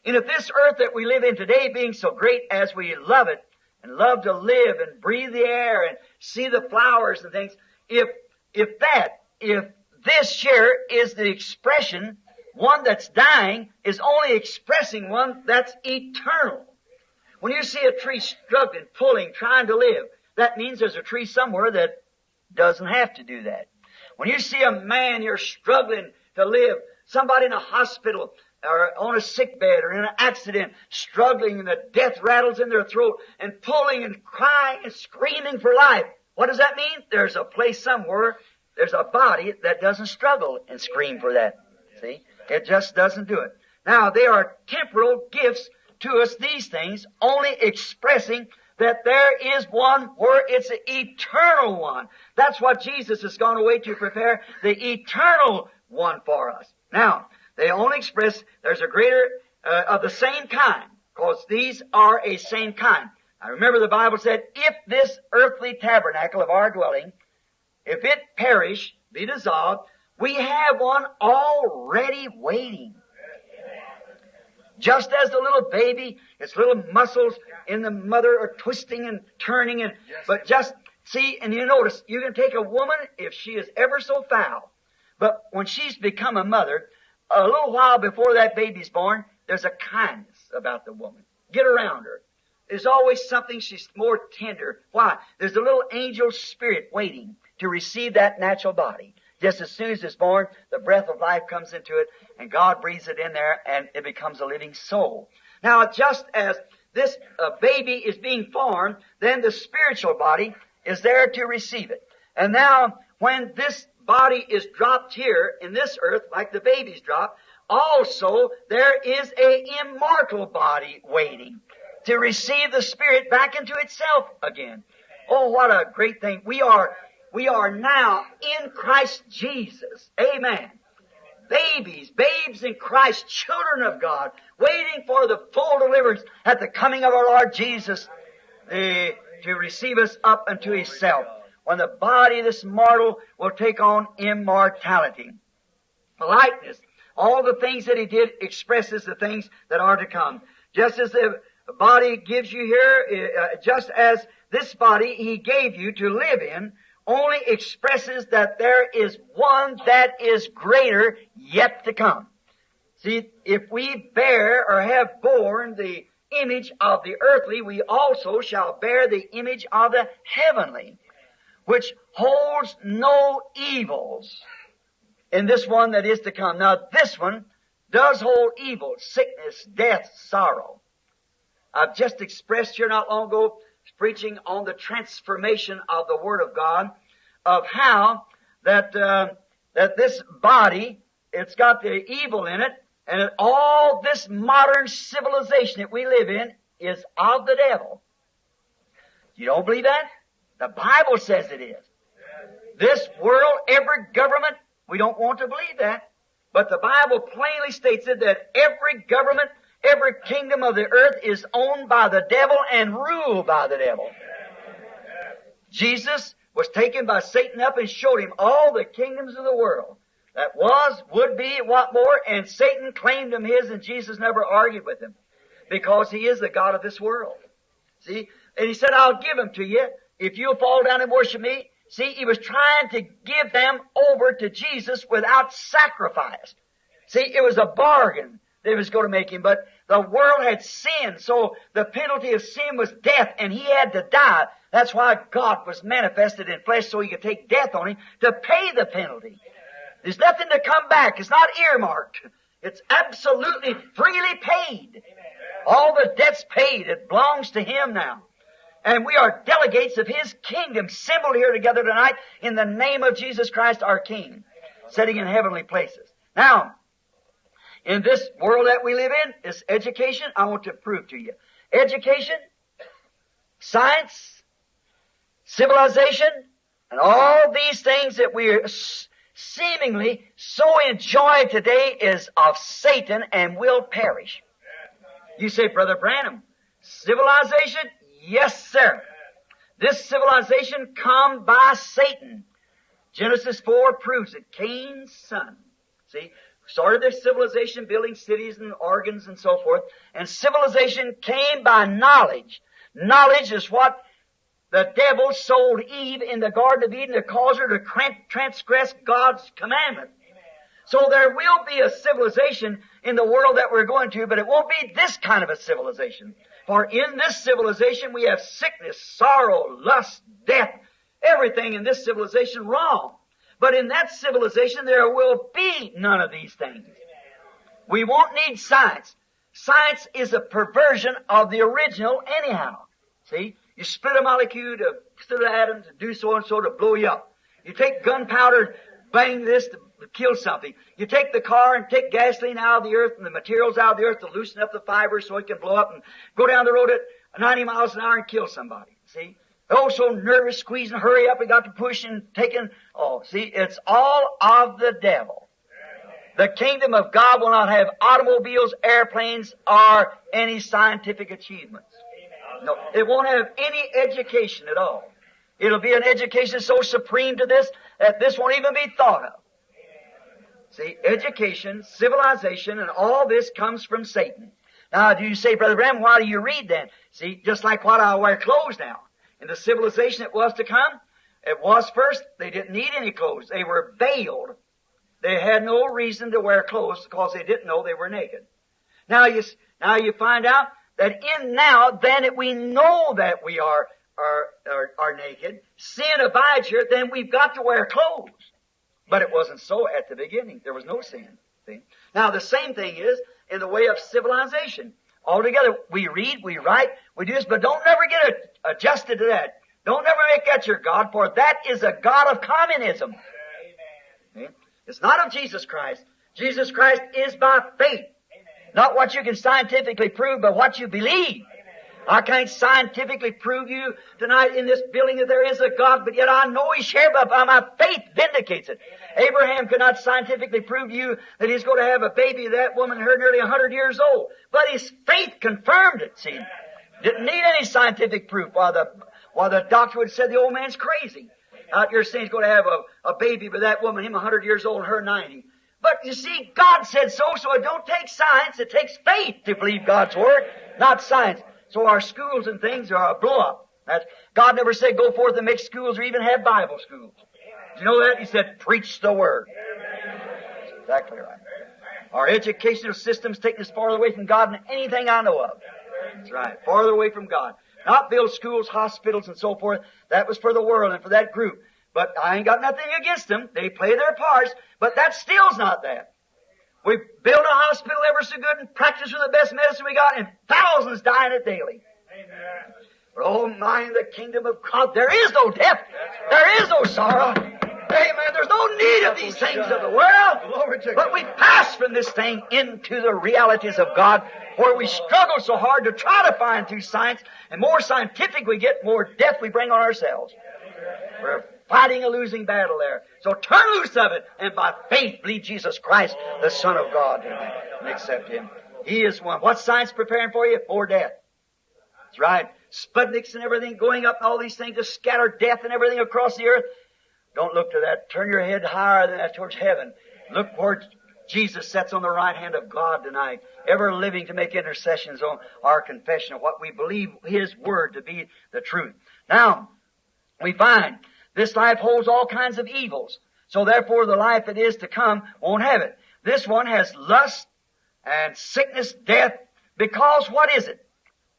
And if this earth that we live in today, being so great as we love it, and love to live and breathe the air and see the flowers and things, if this here is the expression one that's dying is only expressing one that's eternal. When you see a tree struggling, pulling, trying to live, that means there's a tree somewhere that doesn't have to do that. When you see a man here struggling to live, somebody in a hospital or on a sick bed or in an accident, struggling and the death rattles in their throat and pulling and crying and screaming for life. What does that mean? There's a place somewhere, there's a body that doesn't struggle and scream for that. See? It just doesn't do it. Now, they are temporal gifts to us, these things, only expressing that there is one where it's an eternal one. That's what Jesus has gone away to prepare, the eternal one for us. Now, they only express there's a greater of the same kind, because these are a same kind. I remember the Bible said, if this earthly tabernacle of our dwelling, if it perish, be dissolved, we have one already waiting. Just as the little baby, its little muscles in the mother are twisting and turning, but just see, and you notice, you can take a woman if she is ever so foul, but when she's become a mother, a little while before that baby's born, there's a kindness about the woman. Get around her. There's always something, she's more tender. Why? There's a little angel spirit waiting to receive that natural body. Just as soon as it's born, the breath of life comes into it, and God breathes it in there, and it becomes a living soul. Now, just as this baby is being formed, then the spiritual body is there to receive it. And now, when this body is dropped here in this earth, like the baby's dropped, also there is a immortal body waiting to receive the spirit back into itself again. Oh, what a great thing. We are now in Christ Jesus. Amen. Babes in Christ, children of God, waiting for the full deliverance at the coming of our Lord Jesus to receive us up unto Himself, when the body, this mortal, will take on immortality. Likeness, all the things that He did expresses the things that are to come. Just as the body gives you here, just as this body He gave you to live in, only expresses that there is one that is greater yet to come. See, if we bear or have borne the image of the earthly, we also shall bear the image of the heavenly, which holds no evils in this one that is to come. Now, this one does hold evil, sickness, death, sorrow. I've just expressed here not long ago, preaching on the transformation of the Word of God, of how that this body, it's got the evil in it, and all this modern civilization that we live in is of the devil. You don't believe that? The Bible says it is. This world, every government, we don't want to believe that, but the Bible plainly states it, that every government, every kingdom of the earth is owned by the devil and ruled by the devil. Jesus was taken by Satan up and showed him all the kingdoms of the world that was, would be, what more, and Satan claimed them his, and Jesus never argued with him, because He is the God of this world. See? And He said, I'll give them to you if you'll fall down and worship Me. See, He was trying to give them over to Jesus without sacrifice. See, it was a bargain that was going to make Him, but the world had sinned, so the penalty of sin was death, and He had to die. That's why God was manifested in flesh, so He could take death on Him to pay the penalty. There's nothing to come back. It's not earmarked. It's absolutely freely paid. All the debt's paid. It belongs to Him now. And we are delegates of His kingdom, assembled here together tonight in the name of Jesus Christ, our King, sitting in heavenly places. Now, in this world that we live in, this education, I want to prove to you. Education, science, civilization, and all these things that we are seemingly so enjoy today is of Satan and will perish. You say, Brother Branham, civilization? Yes, sir. This civilization come by Satan. Genesis 4 proves it. Cain's son. See? Started their civilization, building cities and organs and so forth. And civilization came by knowledge. Knowledge is what the devil sold Eve in the Garden of Eden to cause her to transgress God's commandment. So there will be a civilization in the world that we're going to, but it won't be this kind of a civilization. For in this civilization we have sickness, sorrow, lust, death, everything in this civilization wrong. But in that civilization there will be none of these things. We won't need science. Science is a perversion of the original anyhow. See? You split a molecule to split an atom to do so and so to blow you up. You take gunpowder, bang this to kill something. You take the car and take gasoline out of the earth and the materials out of the earth to loosen up the fibers so it can blow up and go down the road at 90 miles an hour and kill somebody. See? Oh, so nervous, squeezing, hurry up, we got to push and taking. Oh, see, it's all of the devil. The kingdom of God will not have automobiles, airplanes, or any scientific achievements. No, it won't have any education at all. It'll be an education so supreme to this that this won't even be thought of. See, education, civilization, and all this comes from Satan. Now, do you say, Brother Branham, why do you read then? See, just like what I wear clothes now. In the civilization that was to come, it was first, they didn't need any clothes. They were veiled. They had no reason to wear clothes because they didn't know they were naked. Now you find out that in now, then we know that we are naked. Sin abides here, then we've got to wear clothes. But it wasn't so at the beginning. There was no sin. See? Now the same thing is in the way of civilization. Altogether, we read, we write, we do this, but don't never get adjusted to that. Don't never make that your God, for that is a God of communism. See? It's not of Jesus Christ. Jesus Christ is by faith. Not what you can scientifically prove, but what you believe. I can't scientifically prove you tonight in this building that there is a God, but yet I know He's here, but by my faith vindicates it. Abraham could not scientifically prove to you that he's going to have a baby. That woman heard nearly 100 years old. But his faith confirmed it, see. Didn't need any scientific proof. While the doctor would have said the old man's crazy. Out here saying he's going to have a baby with that woman, him 100 years old and her 90. But you see, God said so it don't take science. It takes faith to believe God's Word, not science. So our schools and things are a blow-up. God never said go forth and make schools or even have Bible schools. Did you know that? He said preach the Word. That's exactly right. Our educational system's taking us farther away from God than anything I know of. That's right. Farther away from God. Not build schools, hospitals, and so forth. That was for the world and for that group. But I ain't got nothing against them. They play their parts. But that still's not that. We build a hospital ever so good and practice with the best medicine we got, and thousands dying it daily. Amen. But oh my, in the kingdom of God, there is no death. There is no sorrow. Amen. There's no need of these things of the world. But we pass from this thing into the realities of God, where we struggle so hard to try to find through science, and more scientific we get, more death we bring on ourselves. We're fighting a losing battle there. So turn loose of it, and by faith believe Jesus Christ, the Son of God, and accept Him. He is one. What's science preparing for you? For death. That's right. Sputniks and everything going up, and all these things to scatter death and everything across the earth. Don't look to that. Turn your head higher than that towards heaven. Look where Jesus sits on the right hand of God tonight, ever living to make intercessions on our confession of what we believe His Word to be the truth. Now, we find this life holds all kinds of evils. So therefore the life that is to come won't have it. This one has lust and sickness, death, because what is it?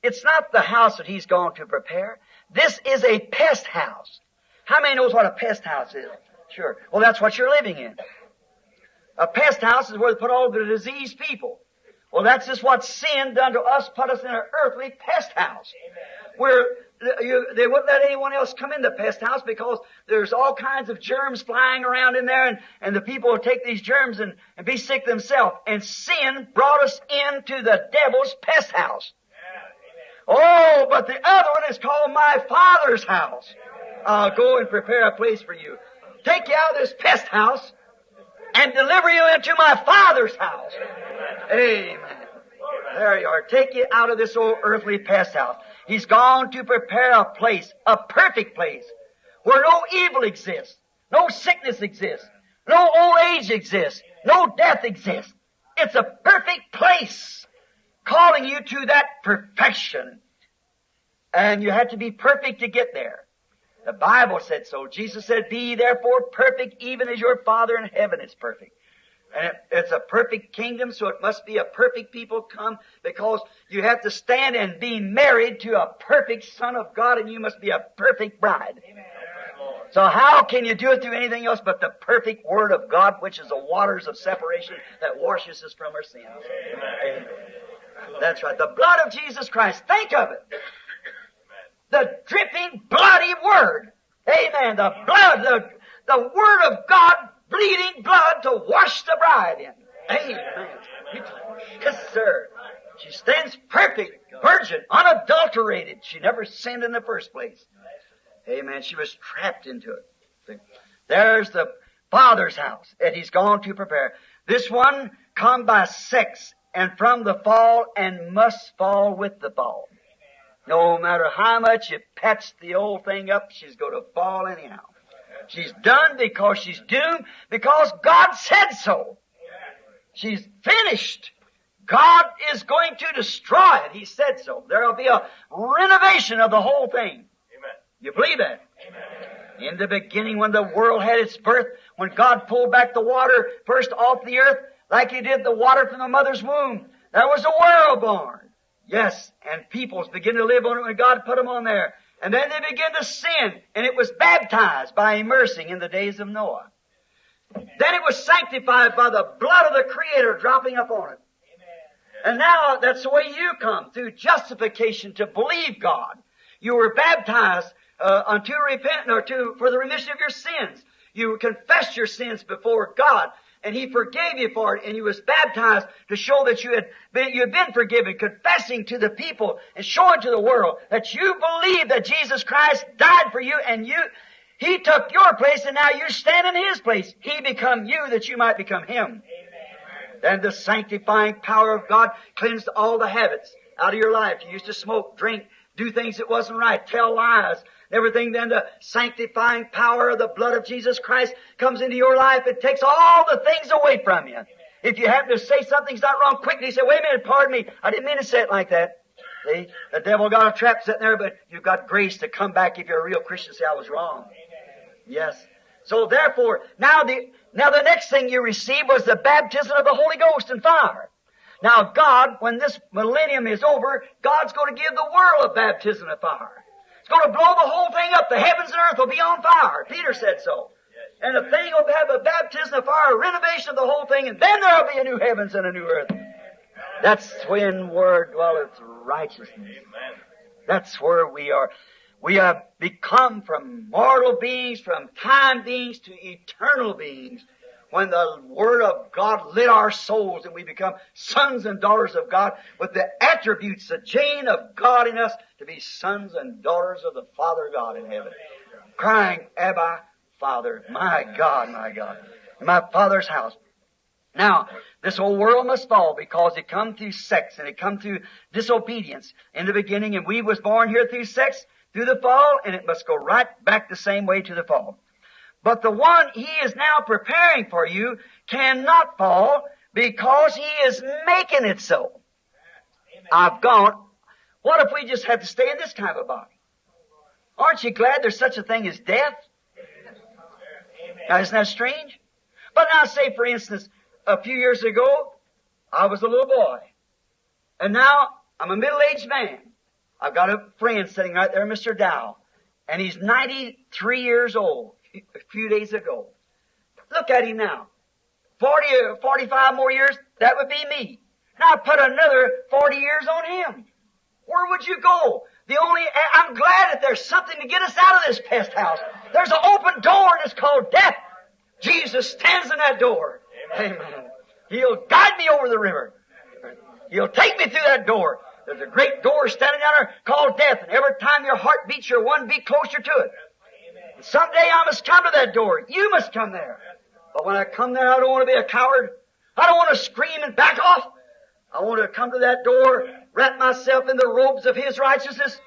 It's not the house that He's gone to prepare. This is a pest house. How many knows what a pest house is? Sure. Well, that's what you're living in. A pest house is where they put all the diseased people. Well, that's just what sin done to us, put us in an earthly pest house. Where they wouldn't let anyone else come in the pest house because there's all kinds of germs flying around in there, and the people will take these germs and be sick themselves. And sin brought us into the devil's pest house. Oh, but the other one is called my Father's house. I'll go and prepare a place for you. Take you out of this pest house and deliver you into my Father's house. Amen. There you are. Take you out of this old earthly pest house. He's gone to prepare a place, a perfect place, where no evil exists, no sickness exists, no old age exists, no death exists. It's a perfect place, calling you to that perfection. And you have to be perfect to get there. The Bible said so. Jesus said, be ye therefore perfect, even as your Father in heaven is perfect. And it's a perfect kingdom, so it must be a perfect people come, because you have to stand and be married to a perfect Son of God, and you must be a perfect bride. Amen. So how can you do it through anything else but the perfect Word of God, which is the waters of separation that washes us from our sins? Amen. That's right. The blood of Jesus Christ. Think of it. The dripping, bloody Word. Amen. The blood, the Word of God, bleeding blood to wash the bride in. Amen. Yes, sir. She stands perfect, virgin, unadulterated. She never sinned in the first place. Amen. She was trapped into it. There's the Father's house that He's gone to prepare. This one come by sex and from the fall, and must fall with the fall. No matter how much you patch the old thing up, she's going to fall anyhow. She's done because she's doomed, because God said so. She's finished. God is going to destroy it. He said so. There will be a renovation of the whole thing. You believe that? In the beginning, when the world had its birth, when God pulled back the water first off the earth, like He did the water from the mother's womb, there was a world born. Yes, and peoples began to live on it when God put them on there. And then they began to sin, and it was baptized by immersing in the days of Noah. Then it was sanctified by the blood of the Creator dropping upon it. And now that's the way you come, through justification, to believe God. You were baptized unto repentance, or for the remission of your sins. You confessed your sins before God, and He forgave you for it, and you was baptized to show that you had been forgiven, confessing to the people and showing to the world that you believe that Jesus Christ died for you, and He took your place, and now you stand in His place. He become you that you might become Him. Amen. Then the sanctifying power of God cleansed all the habits out of your life. You used to smoke, drink, do things that wasn't right, tell lies, everything. Then the sanctifying power of the blood of Jesus Christ comes into your life. It takes all the things away from you. If you happen to say something's not wrong, quickly say, wait a minute, pardon me, I didn't mean to say it like that. See, the devil got a trap sitting there, but you've got grace to come back if you're a real Christian and say, I was wrong. Yes. So therefore, now the next thing you received was the baptism of the Holy Ghost and fire. Now God, when this millennium is over, God's going to give the world a baptism of fire. It's going to blow the whole thing up. The heavens and earth will be on fire. Peter said so. And the thing will have a baptism of fire, a renovation of the whole thing, and then there will be a new heavens and a new earth. That's when where dwelleth righteousness. That's where we are. We have become from mortal beings, from time beings to eternal beings. When the Word of God lit our souls and we become sons and daughters of God with the attributes, the gene of God in us to be sons and daughters of the Father God in heaven. Crying, Abba, Father, my God, in my Father's house. Now, this whole world must fall because it come through sex and it come through disobedience in the beginning, and we was born here through sex, through the fall, and it must go right back the same way to the fall. But the one He is now preparing for you cannot fall because He is making it so. I've gone, what if we just had to stay in this kind of a body? Aren't you glad there's such a thing as death? Now, isn't that strange? But now say, for instance, a few years ago, I was a little boy. And now I'm a middle-aged man. I've got a friend sitting right there, Mr. Dow. And he's 93 years old. A few days ago. Look at him now. 40 or 45 more years, that would be me. Now put another 40 years on him. Where would you go? I'm glad that there's something to get us out of this pest house. There's an open door and it's called death. Jesus stands in that door. Amen. He'll guide me over the river. He'll take me through that door. There's a great door standing down there called death. And every time your heart beats, you're one beat closer to it. Someday I must come to that door. You must come there. But when I come there, I don't want to be a coward. I don't want to scream and back off. I want to come to that door, wrap myself in the robes of His righteousness.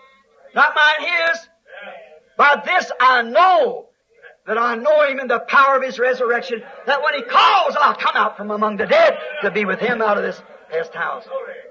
Not mine, His. By this I know that I know Him in the power of His resurrection, that when He calls, I'll come out from among the dead to be with Him out of this pest house.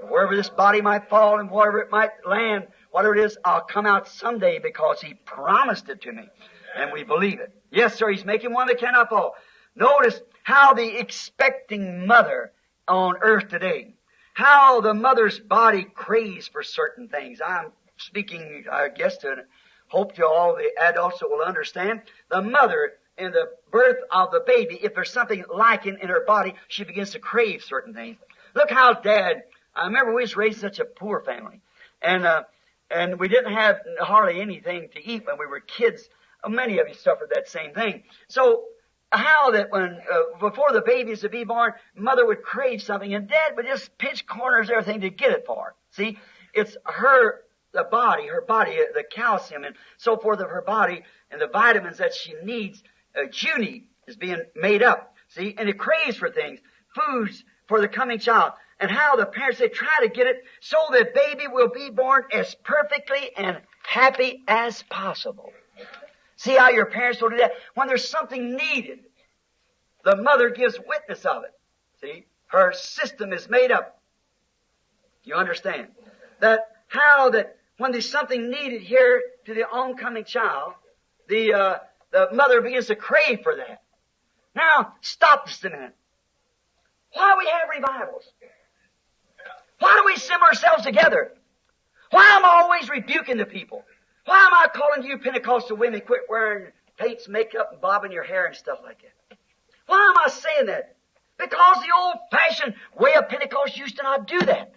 Wherever this body might fall and wherever it might land, whatever it is, I'll come out someday because He promised it to me. And we believe it. Yes, sir, He's making one that cannot fall. Notice how the expecting mother on earth today, how the mother's body craves for certain things. I'm speaking, I guess, to hope to all the adults that will understand. The mother, in the birth of the baby, if there's something lacking in her body, she begins to crave certain things. Look how Dad, I remember we was raised such a poor family. And we didn't have hardly anything to eat when we were kids. Many of you suffered that same thing. So how that when, before the baby is to be born, mother would crave something and Dad would just pinch corners of everything to get it for her. See, it's her body, the calcium and so forth of her body and the vitamins that she needs, you need, is being made up. See, and it craves for things, foods for the coming child. And how the parents, they try to get it so that baby will be born as perfectly and happy as possible. See how your parents will do that? When there's something needed, the mother gives witness of it. See? Her system is made up. You understand? That how that when there's something needed here to the oncoming child, the mother begins to crave for that. Now, stop just a minute. Why do we have revivals? Why do we assemble ourselves together? Why am I always rebuking the people? Why am I calling you Pentecostal women quit wearing paints, makeup, and bobbing your hair and stuff like that? Why am I saying that? Because the old-fashioned way of Pentecost used to not do that.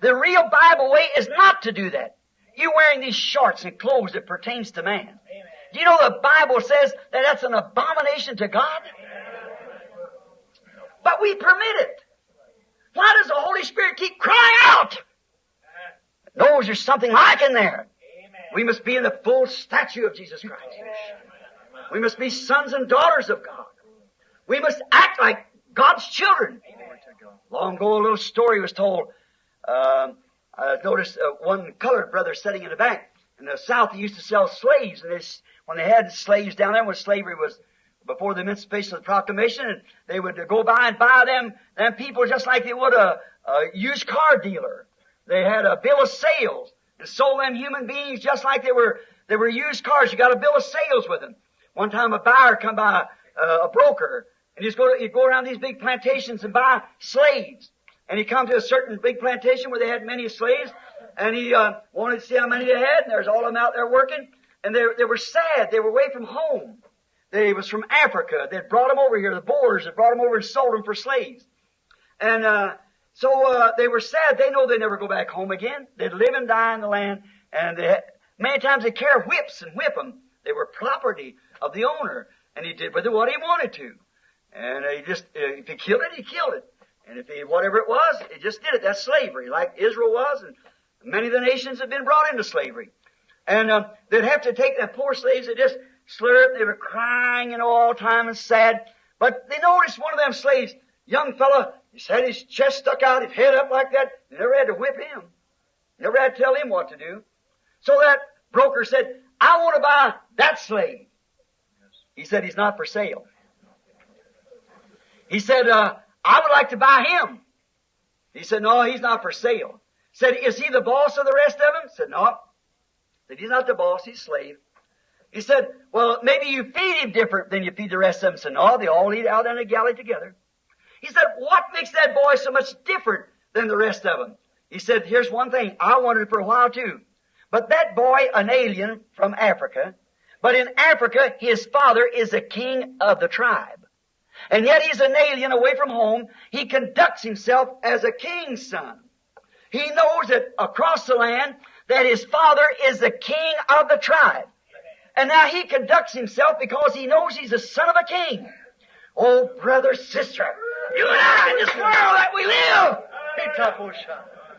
The real Bible way is not to do that. You're wearing these shorts and clothes that pertains to man. Amen. Do you know the Bible says that that's an abomination to God? But we permit it. Why does the Holy Spirit keep crying out? It knows there's something lacking there. We must be in the full stature of Jesus Christ. We must be sons and daughters of God. We must act like God's children. Long ago, a little story was told. I noticed one colored brother sitting in the back. In the South, they used to sell slaves. And when they had slaves down there, when slavery was before the Emancipation of the Proclamation, and they would go by and buy them people just like they would a used car dealer. They had a bill of sales and sold them human beings just like they were used cars. You got a bill of sales with them. One time a buyer come by, a broker, and he'd go around these big plantations and buy slaves. And he come to a certain big plantation where they had many slaves, and he wanted to see how many they had, and there's all of them out there working, and they were sad. They were away from home. They was from Africa. They'd brought them over here. The Boers had brought them over and sold them for slaves. And so they were sad. They know they'd never go back home again. They'd live and die in the land. And many times they'd carry whips and whip them. They were property of the owner. And he did with it what he wanted to. And he just, if he killed it, he killed it. And if he, whatever it was, he just did it. That's slavery, like Israel was. And many of the nations have been brought into slavery. And they'd have to take them poor slaves and just slurp. They were crying, all the time and sad. But they noticed one of them slaves, young fella, he had his chest stuck out, his head up like that. They never had to whip him. Never had to tell him what to do. So that broker said, I want to buy that slave. He said, he's not for sale. He said, I would like to buy him. He said, no, he's not for sale. Said, is he the boss of the rest of them? Said, no. Said, he's not the boss, he's slave. He said, well, maybe you feed him different than you feed the rest of them. Said, no, they all eat out in a galley together. He said, what makes that boy so much different than the rest of them? He said, here's one thing. I wondered for a while too. But that boy, an alien from Africa, but in Africa, his father is a king of the tribe. And yet he's an alien away from home. He conducts himself as a king's son. He knows that across the land that his father is the king of the tribe. And now he conducts himself because he knows he's the son of a king. Oh, brother, sister, you and I in this world that we live,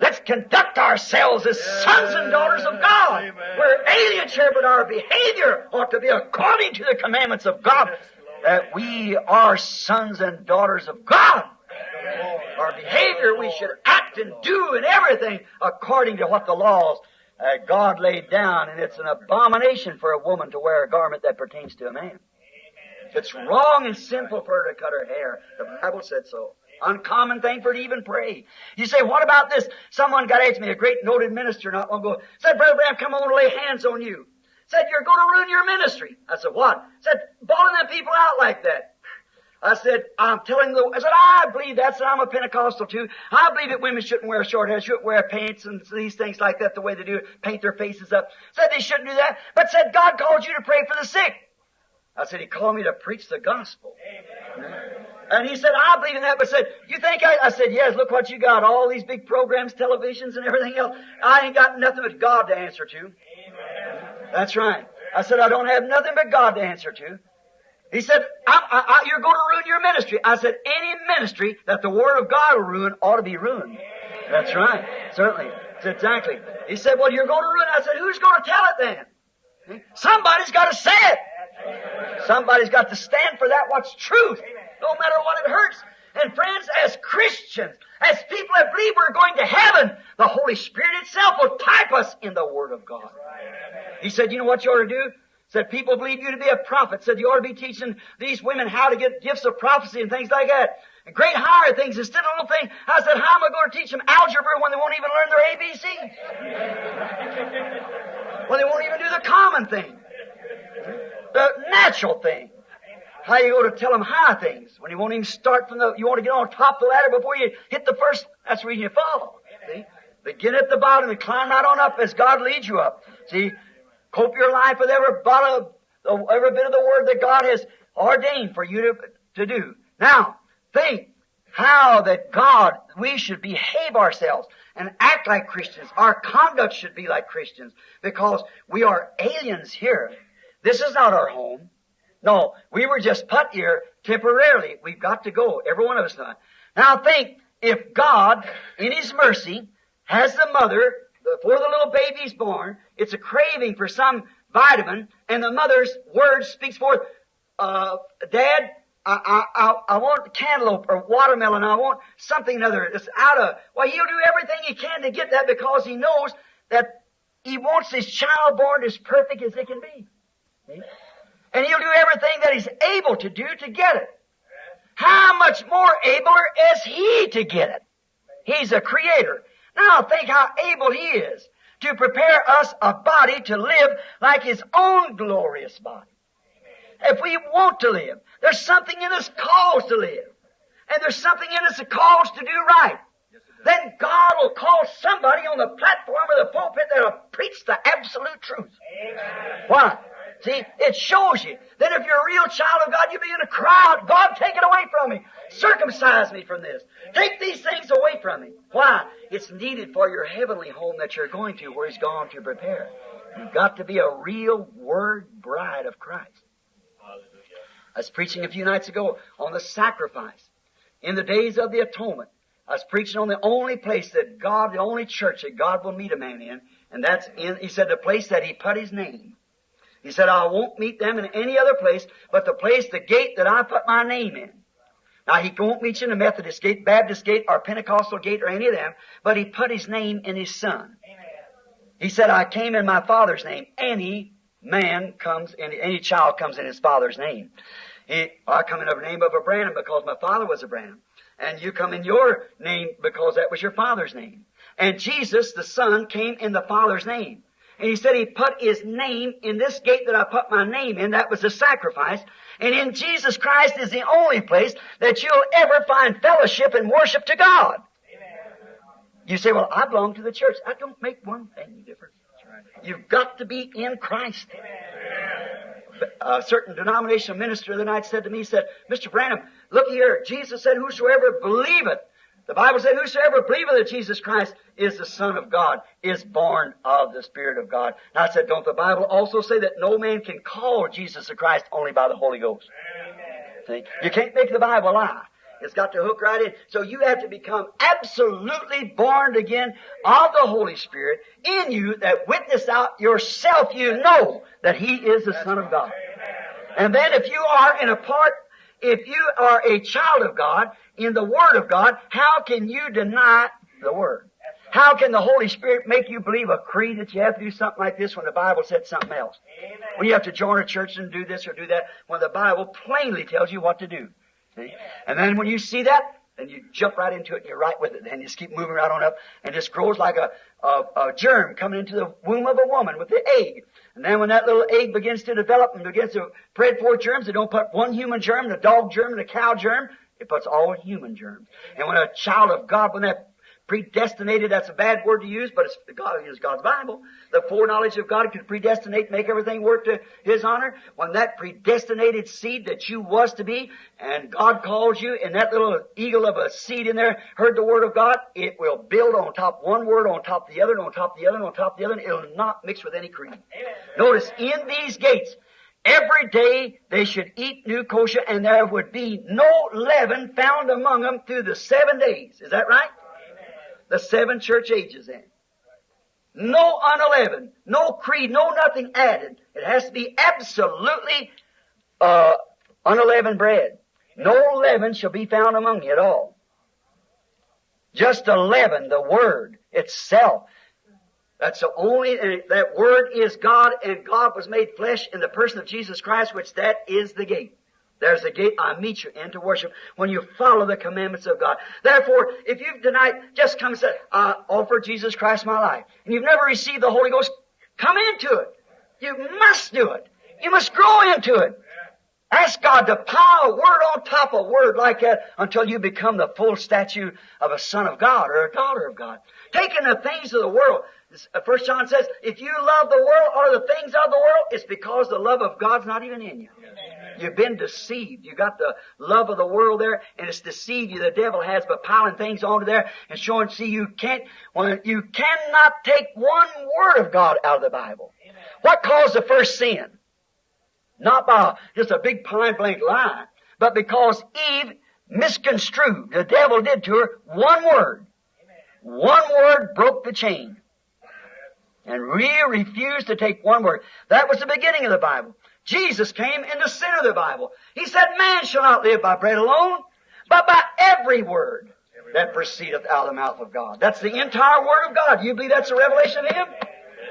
let's conduct ourselves as sons and daughters of God. We're aliens here, but our behavior ought to be according to the commandments of God, that we are sons and daughters of God. Our behavior, we should act and do and everything according to what the laws God laid down, and it's an abomination for a woman to wear a garment that pertains to a man. It's wrong and sinful for her to cut her hair. The Bible said so. Uncommon thing for her to even pray. You say, what about this? Someone got asked me, a great noted minister not long ago, said, Brother Branham, come on and lay hands on you. Said, you're going to ruin your ministry. I said, what? Said, bawling them people out like that. I said, I'm telling I said, I believe that. I said, I'm a Pentecostal too. I believe that women shouldn't wear short hair, shouldn't wear paints and these things like that, the way they do it, paint their faces up. Said they shouldn't do that, but said God called you to pray for the sick. I said, He called me to preach the gospel. Amen. And he said, I believe in that, but said, you think I said, yes, look what you got, all these big programs, televisions and everything else. I ain't got nothing but God to answer to. Amen. That's right. I said, I don't have nothing but God to answer to. He said, you're going to ruin your ministry. I said, any ministry that the Word of God will ruin ought to be ruined. That's right. Certainly. That's exactly. He said, well, you're going to ruin it. I said, who's going to tell it then? Somebody's got to say it. Somebody's got to stand for that what's truth, no matter what it hurts. And friends, as Christians, as people that believe we're going to heaven, the Holy Spirit itself will type us in the Word of God. He said, you know what you ought to do? Said, people believe you to be a prophet. Said, you ought to be teaching these women how to get gifts of prophecy and things like that. And great higher things instead of little things. I said, how am I going to teach them algebra when they won't even learn their ABC? When they won't even do the common thing. The natural thing. How you go to tell them high things when you won't even start from you want to get on top of the ladder before you hit the first, that's the reason you follow. See? Begin at the bottom and climb right on up as God leads you up. See? Cope your life with every bit of the Word that God has ordained for you to do. Now, think how that we should behave ourselves and act like Christians. Our conduct should be like Christians because we are aliens here. This is not our home. No, we were just put here temporarily. We've got to go, every one of us now. Now think, if God, in His mercy, has the mother, before the little baby's born, it's a craving for some vitamin, and the mother's word speaks forth, Dad, I want cantaloupe or watermelon, I want something other. It's he'll do everything he can to get that because he knows that he wants his child born as perfect as it can be. See? And he'll do everything that he's able to do to get it. How much more abler is he to get it? He's a creator. Now think how able he is to prepare us a body to live like his own glorious body. If we want to live, there's something in us calls to live. And there's something in us that calls to do right. Then God will call somebody on the platform or the pulpit that will preach the absolute truth. Amen. Why? See, it shows you that if you're a real child of God, you'll be in a crowd. God, take it away from me. Circumcise me from this. Take these things away from me. Why? It's needed for your heavenly home that you're going to, where He's gone to prepare. You've got to be a real Word bride of Christ. I was preaching a few nights ago on the sacrifice. In the days of the atonement, I was preaching on the only place that God, the only church that God will meet a man in, and that's in, he said, the place that He put His name. He said, I won't meet them in any other place but the place, the gate that I put my name in. Now, He won't meet you in the Methodist gate, Baptist gate, or Pentecostal gate, or any of them, but He put His name in His Son. Amen. He said, I came in my Father's name. Any child comes in his father's name. I come in the name of a Branham because my father was a Branham. And you come in your name because that was your father's name. And Jesus, the Son, came in the Father's name. And He said He put His name in this gate that I put my name in. That was the sacrifice. And in Jesus Christ is the only place that you'll ever find fellowship and worship to God. Amen. You say, well, I belong to the church. I don't make one thing different. You've got to be in Christ. Amen. A certain denominational minister the night said to me, he said, Mr. Branham, look here. Jesus said, whosoever believeth. The Bible said, whosoever believeth that Jesus Christ is the Son of God, is born of the Spirit of God. And I said, don't the Bible also say that no man can call Jesus the Christ only by the Holy Ghost? Amen. See? You can't make the Bible lie. It's got to hook right in. So you have to become absolutely born again of the Holy Spirit in you that witness out yourself, you know that He is the Son of God. And then if you are a child of God in the Word of God, how can you deny the Word? How can the Holy Spirit make you believe a creed that you have to do something like this when the Bible said something else? Amen. When you have to join a church and do this or do that when the Bible plainly tells you what to do. See? And then when you see that, and you jump right into it and you're right with it. And you just keep moving right on up and it just grows like a germ coming into the womb of a woman with the egg. And then when that little egg begins to develop and begins to spread forth germs, they don't put one human germ, the dog germ, and the cow germ. It puts all human germs. And when a child of God, when that predestinated, that's a bad word to use, but God uses God's Bible. The foreknowledge of God could predestinate, make everything work to His honor. When that predestinated seed that you was to be, and God calls you, and that little eagle of a seed in there heard the word of God, it will build on top one word, on top of the other, and on top of the other, and on top of the other, and it'll not mix with any cream. Amen. Notice, in these gates, every day they should eat new kosher, and there would be no leaven found among them through the 7 days. Is that right? The 7 church ages then. No unleavened, no creed, no nothing added. It has to be absolutely unleavened bread. No leaven shall be found among you at all. Just the leaven, the Word itself. That's the only, that Word is God, and God was made flesh in the person of Jesus Christ, which that is the gate. There's the gate I meet you in to worship when you follow the commandments of God. Therefore, if you've tonight just come and said, I offer Jesus Christ my life, and you've never received the Holy Ghost, come into it. You must do it. You must grow into it. Ask God to pile word on top of word like that until you become the full statue of a son of God or a daughter of God. Taking the things of the world. 1 John says, if you love the world or the things of the world, it's because the love of God's not even in you. You've been deceived. You got the love of the world there, and it's deceived you. The devil has by piling things onto there and showing, see, you cannot take one word of God out of the Bible. Amen. What caused the first sin? Not by just a big pine blank lie, but because Eve misconstrued. The devil did to her one word. Amen. One word broke the chain. And we refused to take one word. That was the beginning of the Bible. Jesus came in the center of the Bible. He said, man shall not live by bread alone, but by every word that proceedeth out of the mouth of God. That's the entire Word of God. You believe that's a revelation of Him?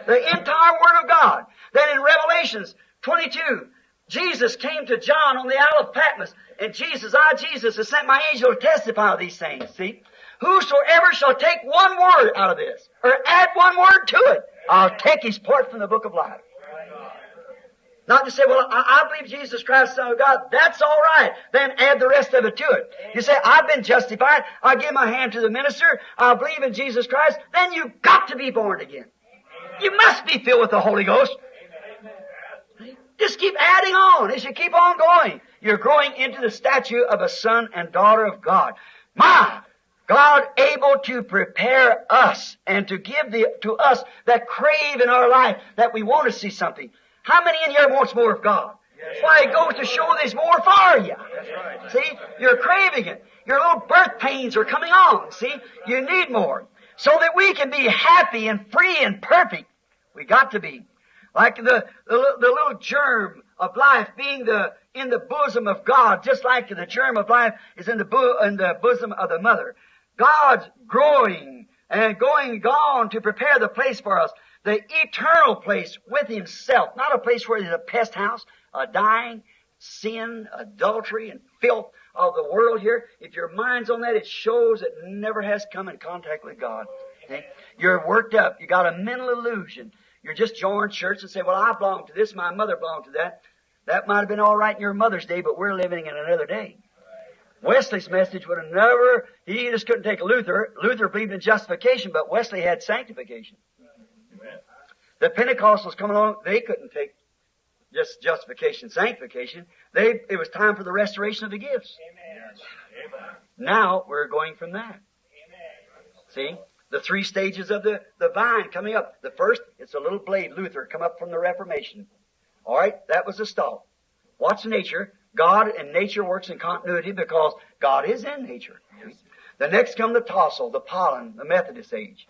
The entire Word of God. Then in Revelations 22, Jesus came to John on the Isle of Patmos, and Jesus, Jesus, has sent my angel to testify of these things. See? Whosoever shall take one word out of this, or add one word to it, I'll take his part from the book of life. Not to say, well, I believe Jesus Christ, Son of God. That's all right. Then add the rest of it to it. You say, I've been justified. I give my hand to the minister. I believe in Jesus Christ. Then you've got to be born again. You must be filled with the Holy Ghost. Just keep adding on. As you keep on going, you're growing into the stature of a son and daughter of God. My God able to prepare us and to give to us that crave in our life that we want to see something. How many in here wants more of God? That's why it goes to show there's more for you. Right. See? You're craving it. Your little birth pains are coming on. See? You need more. So that we can be happy and free and perfect. We got to be. Like the little germ of life being in the bosom of God, just like the germ of life is in the bosom of the mother. God's growing and gone to prepare the place for us. The eternal place with Himself, not a place where there's a pest house, a dying, sin, adultery, and filth of the world here. If your mind's on that, it shows it never has come in contact with God. Okay? You're worked up. You got a mental illusion. You're just joining church and say, well, I belong to this, my mother belonged to that. That might have been all right in your mother's day, but we're living in another day. Wesley's message would have never, he just couldn't take Luther. Luther believed in justification, but Wesley had sanctification. The Pentecostals come along, they couldn't take just justification, sanctification. It was time for the restoration of the gifts. Amen. Now we're going from that. Amen. See? The 3 stages of the vine coming up. The first, it's a little blade, Luther, come up from the Reformation. All right, that was the stalk. Watch nature. God and nature works in continuity because God is in nature. The next come the tassel, the pollen, the Methodist age.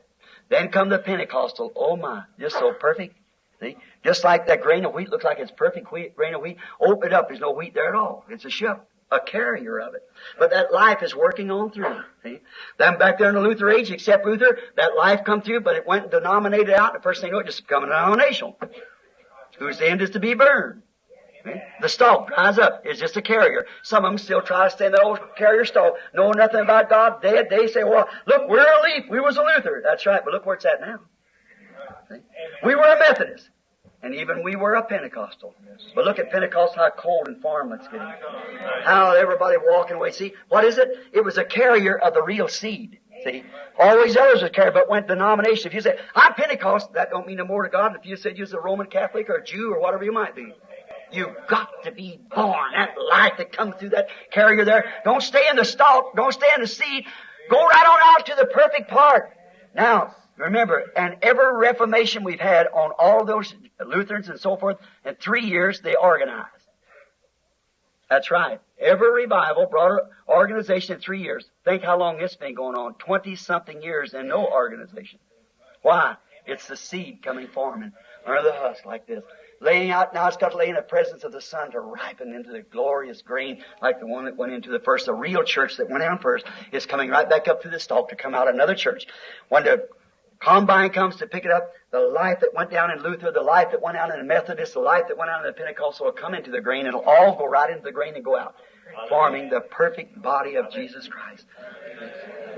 Then come the Pentecostal. Oh my, just so perfect. See? Just like that grain of wheat looks like it's perfect grain of wheat. Open it up, there's no wheat there at all. It's a ship, a carrier of it. But that life is working on through. See? Then back there in the Luther age, except Luther, that life come through, but it went and denominated out. The first thing you know, it just become a denomination. Whose end is to be burned. The stalk dries up. It's just a carrier. Some of them still try to stay in that old carrier stalk, knowing nothing about God, dead. They say, well, look, we're a leaf. We was a Luther. That's right, but look where it's at now. See? We were a Methodist. And even we were a Pentecostal. But look at Pentecost, how cold and foreign it's getting. How everybody walking away. See, what is it? It was a carrier of the real seed. See, all these others are carried, but went denomination. If you say, I'm Pentecost, that don't mean no more to God. If you said you're a Roman Catholic or a Jew or whatever you might be. You've got to be born. That life that comes through that carrier there. Don't stay in the stalk. Don't stay in the seed. Go right on out to the perfect part. Now, remember, and every reformation we've had on all those Lutherans and so forth, in 3 years they organized. That's right. Every revival brought an organization in 3 years. Think how long it's been going on. 20-something years and no organization. Why? It's the seed coming forming under the husk like this. Laying out, now it's got to lay in the presence of the sun to ripen into the glorious grain like the one that went into the first. The real church that went down first is coming right back up through the stalk to come out another church. When the combine comes to pick it up, the life that went down in Luther, the life that went out in the Methodist, the life that went out in the Pentecostal will come into the grain. It'll all go right into the grain and go out, forming the perfect body of Jesus Christ.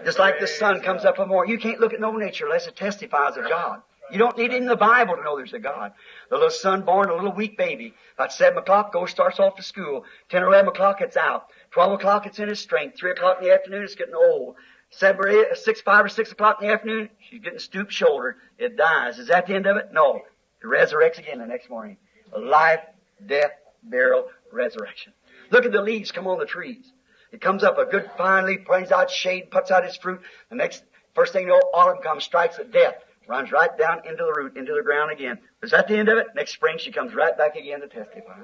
Just like the sun comes up from more. You can't look at no nature unless it testifies of God. You don't need even the Bible to know there's a God. The little son born, a little weak baby. About 7 o'clock, starts off to school. 10 or 11 o'clock, it's out. 12 o'clock, it's in his strength. 3 o'clock in the afternoon, it's getting old. 5 or 6 o'clock in the afternoon, she's getting stoop shouldered. It dies. Is that the end of it? No. It resurrects again the next morning. Life, death, burial, resurrection. Look at the leaves come on the trees. It comes up a good fine leaf, brings out shade, puts out its fruit. First thing you know, autumn comes, strikes at death. Runs right down into the root, into the ground again. Is that the end of it? Next spring she comes right back again to testify.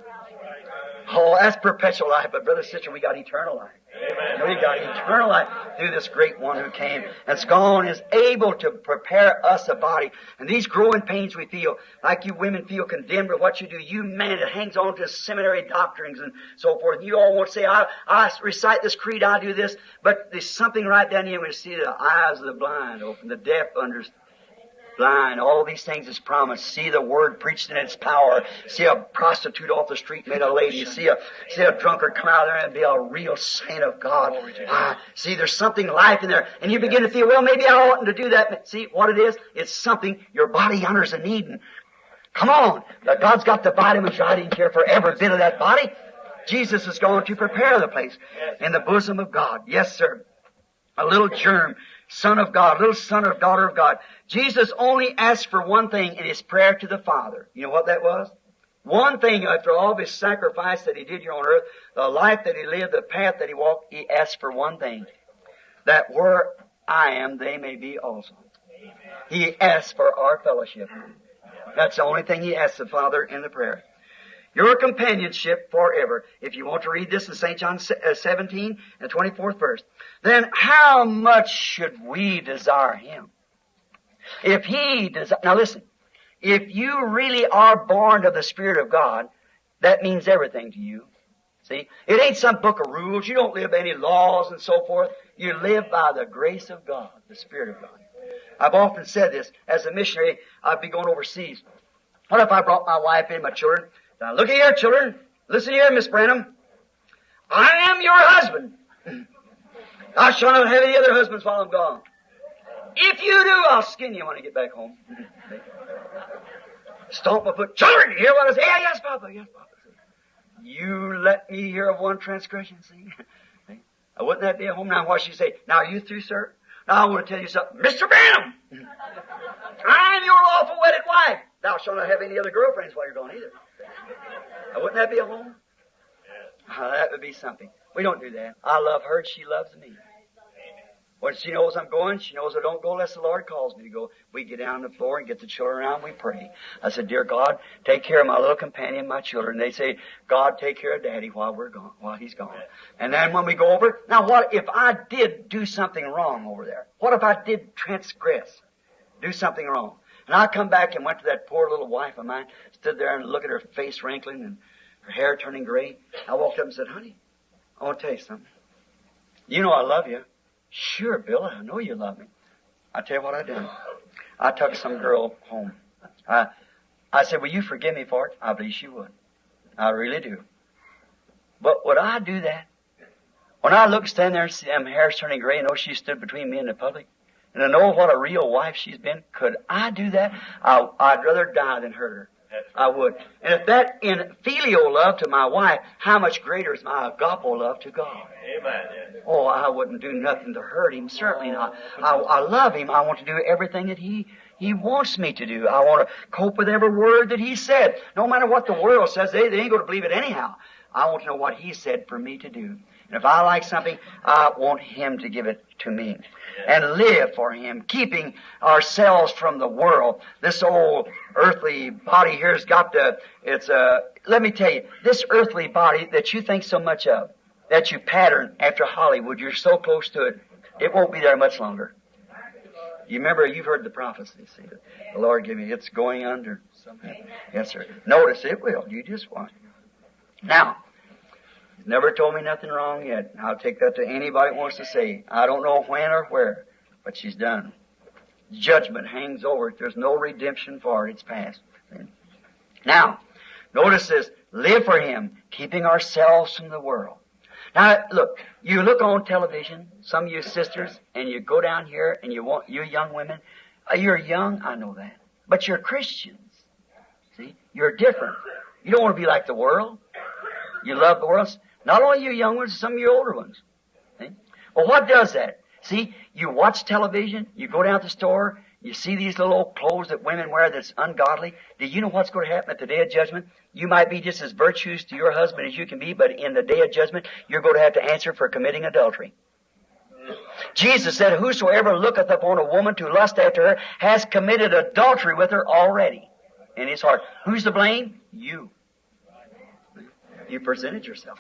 Oh, that's perpetual life. But brother, sister, we got eternal life. Amen. We got eternal life through this great one who came and's gone, is able to prepare us a body. And these growing pains we feel, like you women feel condemned with what you do. You man that hangs on to seminary doctrines and so forth. You all want to say, I recite this creed, I do this. But there's something right down here when you see the eyes of the blind open, the deaf understand. Blind, all these things is promised. See the word preached in its power. See a prostitute off the street made a lady. See a drunkard come out there and be a real saint of God. See, there's something life in there. And you begin to feel, well, maybe I oughtn't to do that. But see what it is? It's something your body honors and needing. Come on. God's got the vitamins right in here for every bit of that body. Jesus is going to prepare the place in the bosom of God. Yes, sir. A little germ. Son of God, little son or daughter of God. Jesus only asked for one thing in His prayer to the Father. You know what that was? One thing after all of His sacrifice that He did here on earth, the life that He lived, the path that He walked, He asked for one thing. That where I am, they may be also. He asked for our fellowship. That's the only thing He asked the Father in the prayer. Your companionship forever. If you want to read this in St. John 17 and 24th verse, then how much should we desire Him? If He desires, now listen, if you really are born of the Spirit of God, that means everything to you. See, it ain't some book of rules. You don't live by any laws and so forth. You live by the grace of God, the Spirit of God. I've often said this as a missionary. I'd be going overseas. What if I brought my wife in, my children? Now, look here, children. Listen here, Miss Branham. I am your husband. I shall not have any other husbands while I'm gone. If you do, I'll skin you when I get back home. Stomp my foot. Children, you hear what I say? Yeah, yes, Papa. Yes, Papa. You let me hear of one transgression, see? Wouldn't that be a home? Now, what she say? Now, are you through, sir? Now, I want to tell you something. Mr. Branham! I am your lawful wedded wife. Thou shalt not have any other girlfriends while you're gone either. Now, wouldn't that be a home? That would be something. We don't do that. I love her and she loves me. When she knows I'm going, she knows I don't go unless the Lord calls me to go. We get down on the floor and get the children around and we pray. I said, dear God, take care of my little companion, my children. They say, God, take care of Daddy while we're gone, while he's gone. And then when we go over, now what if I did do something wrong over there? What if I did transgress? Do something wrong? And I come back and went to that poor little wife of mine, stood there and looked at her face wrinkling and her hair turning gray. I walked up and said, honey, I want to tell you something. You know I love you. Sure, Bill, I know you love me. I tell you what I done. I took some girl home. I said, will you forgive me for it? I believe she would. I really do. But would I do that? When I look, stand there and see them hair's turning gray, and know she stood between me and the public, and I know what a real wife she's been, could I do that? I'd rather die than hurt her. I would. And if that in filial love to my wife, how much greater is my agapo love to God? Amen. Oh, I wouldn't do nothing to hurt him, certainly not. I love him. I want to do everything that he wants me to do. I want to cope with every word that he said. No matter what the world says, they ain't going to believe it anyhow. I want to know what he said for me to do. And if I like something, I want him to give it to me. And live for him, keeping ourselves from the world. This old earthly body here's got to, let me tell you, this earthly body that you think so much of, that you pattern after Hollywood, you're so close to it, it won't be there much longer. You remember, you've heard the prophecy, see, that the Lord gave me, it's going under somehow. Yes, sir. Notice it will. You just watch. Now, he's never told me nothing wrong yet. I'll take that to anybody that wants to say. I don't know when or where, but she's done. Judgment hangs over it. There's no redemption for it. It's past. Now, notice this. Live for him, keeping ourselves from the world. Now, look, you look on television, some of you sisters, and you go down here and you young women, you're young, I know that, but you're Christians. See, you're different. You don't want to be like the world. You love the world. Not only you young ones, some of you older ones. See? Well, what does that? See, you watch television, you go down to the store, you see these little old clothes that women wear that's ungodly. Do you know what's going to happen at the day of judgment? You might be just as virtuous to your husband as you can be, but in the day of judgment, you're going to have to answer for committing adultery. Jesus said, whosoever looketh upon a woman to lust after her has committed adultery with her already in his heart. Who's to blame? You. You presented yourself.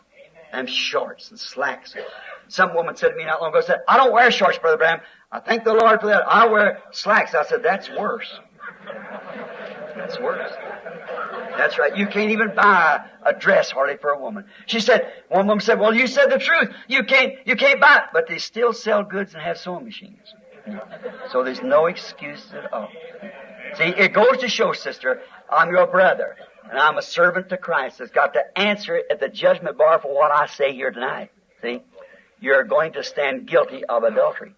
And shorts and slacks. Some woman said to me not long ago, said, I don't wear shorts, Brother Branham. I thank the Lord for that. I wear slacks. I said, that's worse. That's worse. That's right. You can't even buy a dress hardly for a woman. She said, one woman said, well, you said the truth. You can't buy it. But they still sell goods and have sewing machines. So there's no excuse at all. See, it goes to show, sister, I'm your brother. And I'm a servant to Christ that's got to answer at the judgment bar for what I say here tonight. See? You're going to stand guilty of adultery.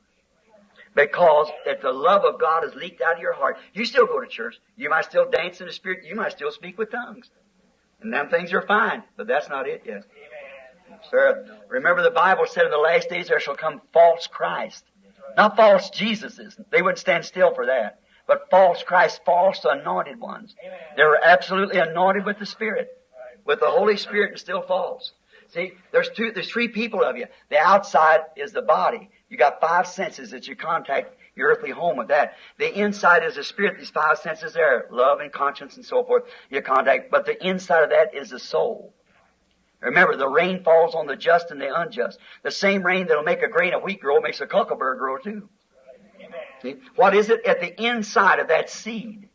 Because if the love of God is leaked out of your heart, you still go to church. You might still dance in the Spirit. You might still speak with tongues. And them things are fine. But that's not it yet. Sir, remember the Bible said in the last days there shall come false Christ. Not false Jesuses. They wouldn't stand still for that. But false Christ, false anointed ones. They were absolutely anointed with the Spirit. With the Holy Spirit and still false. See, there's three people of you. The outside is the body. You got five senses that you contact your earthly home with that. The inside is the Spirit. These five senses there. Love and conscience and so forth. You contact. But the inside of that is the soul. Remember, the rain falls on the just and the unjust. The same rain that'll make a grain of wheat grow makes a cuckleberry grow too. See? What is it? At the inside of that seed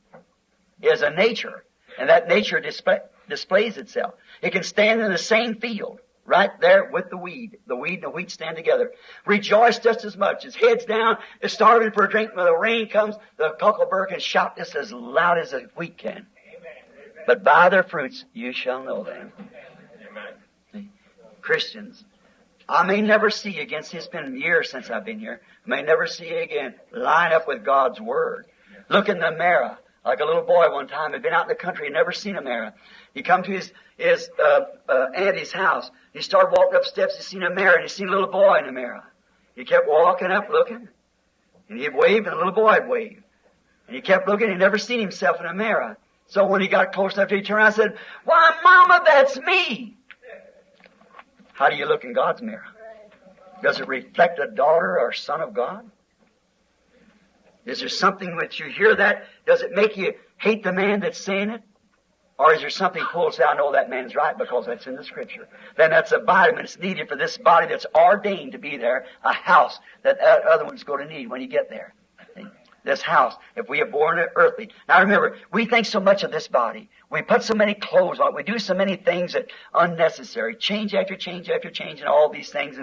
is a nature. And that nature displays itself. It can stand in the same field, right there with the weed. The weed and the wheat stand together. Rejoice just as much. Its head's down, it's starving for a drink. When the rain comes, the cuckleberry can shout just as loud as the wheat can. But by their fruits you shall know them. See? Christians, I may never see again, it's been years since I've been here, I may never see again, line up with God's Word. Look in the mirror. Like a little boy one time had been out in the country and never seen a mirror. He come to his auntie's house. He started walking up steps. He seen a mirror and he seen a little boy in the mirror. He kept walking up looking. And he'd wave and the little boy would wave. And he kept looking. He never seen himself in a mirror. So when he got close enough, he turned around and said, why, Mama, that's me. How do you look in God's mirror? Does it reflect a daughter or son of God? Is there something that you hear that? Does it make you hate the man that's saying it? Or is there something cool to say, I know that man's right because that's in the Scripture? Then that's a vitamin that's needed for this body that's ordained to be there, a house that other one's going to need when you get there. This house, if we are born earthly. Now remember, we think so much of this body. We put so many clothes on it. We do so many things that unnecessary. Change after change after change and all these things.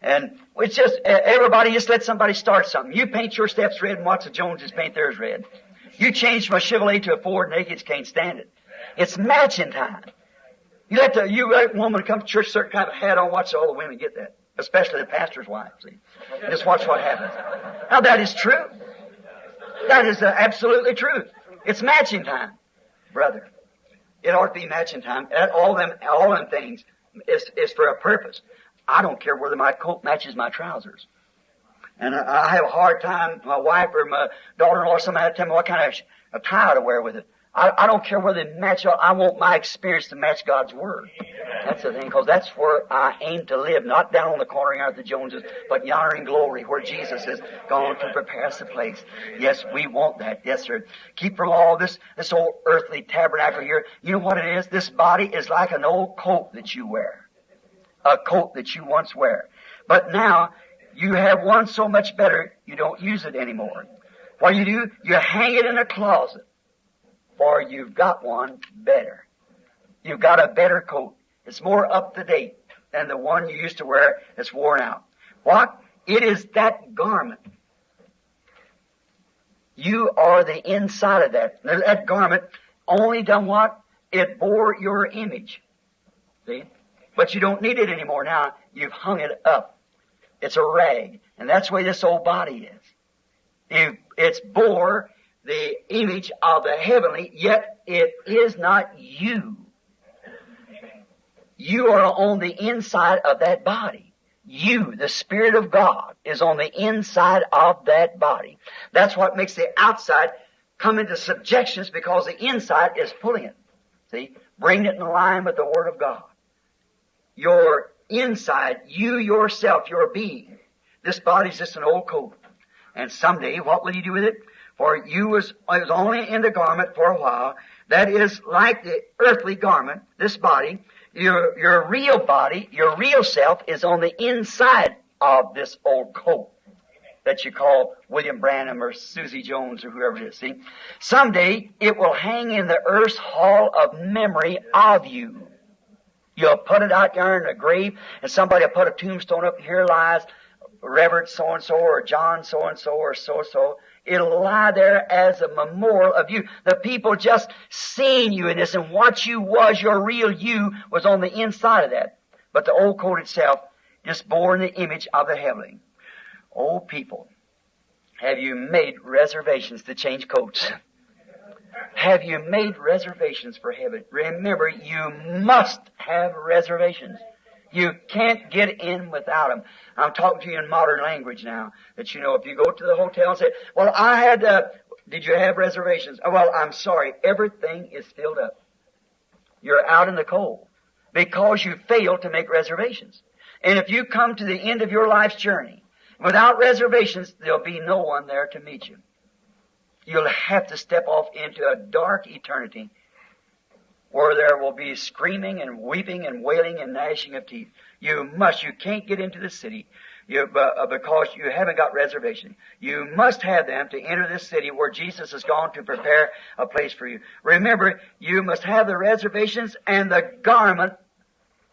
And it's just, everybody just let somebody start something. You paint your steps red and watch the Joneses paint theirs red. You change from a Chevrolet to a Ford and they just can't stand it. It's matching time. You let a woman come to church, certain kind of hat on, watch all the women get that. Especially the pastor's wife, see. Just watch what happens. Now that is true. That is absolutely true. It's matching time, brother. It ought to be matching time. All them things is for a purpose. I don't care whether my coat matches my trousers. And I have a hard time, my wife or my daughter-in-law or somebody tell me what kind of attire to wear with it. I don't care whether they match. I want my experience to match God's Word. That's the thing, because that's where I aim to live, not down on the corner yonder at the Joneses, but yonder in glory, where Jesus has gone to prepare us a place. Yes, we want that. Yes, sir. Keep from all this old earthly tabernacle here. You know what it is? This body is like an old coat that you wear. A coat that you once wear. But now, you have one so much better, you don't use it anymore. What do? You hang it in a closet. For you've got one better. You've got a better coat. It's more up to date than the one you used to wear that's worn out. What? It is that garment. You are the inside of that. That garment only done what? It bore your image. See? But you don't need it anymore now. You've hung it up. It's a rag. And that's the way this old body is. It's bore the image of the heavenly, yet it is not you. You are on the inside of that body. You, the Spirit of God, is on the inside of that body. That's what makes the outside come into subjections, because the inside is pulling it. See? Bringing it in line with the Word of God. Your inside, you yourself, your being. This body's just an old coat. And someday, what will you do with it? For you was only in the garment for a while. That is like the earthly garment, this body. Your real body, your real self, is on the inside of this old coat that you call William Branham or Susie Jones or whoever it is. See? Someday it will hang in the earth's hall of memory of you. You'll put it out there in the grave, and somebody will put a tombstone up. Here lies Reverend so-and-so or John so-and-so or so-and-so. It'll lie there as a memorial of you. The people just seeing you in this, and what you was, your real you, was on the inside of that. But the old coat itself just bore in the image of the heavenly. Oh, people, have you made reservations to change coats? Have you made reservations for heaven? Remember, you must have reservations. You can't get in without them. I'm talking to you in modern language now, that you know, if you go to the hotel and say, well, did you have reservations? Oh, well, I'm sorry, everything is filled up. You're out in the cold because you failed to make reservations. And if you come to the end of your life's journey without reservations, there'll be no one there to meet you. You'll have to step off into a dark eternity where there will be screaming and weeping and wailing and gnashing of teeth. You can't get into the city because you haven't got reservation. You must have them to enter this city where Jesus has gone to prepare a place for you. Remember, you must have the reservations and the garment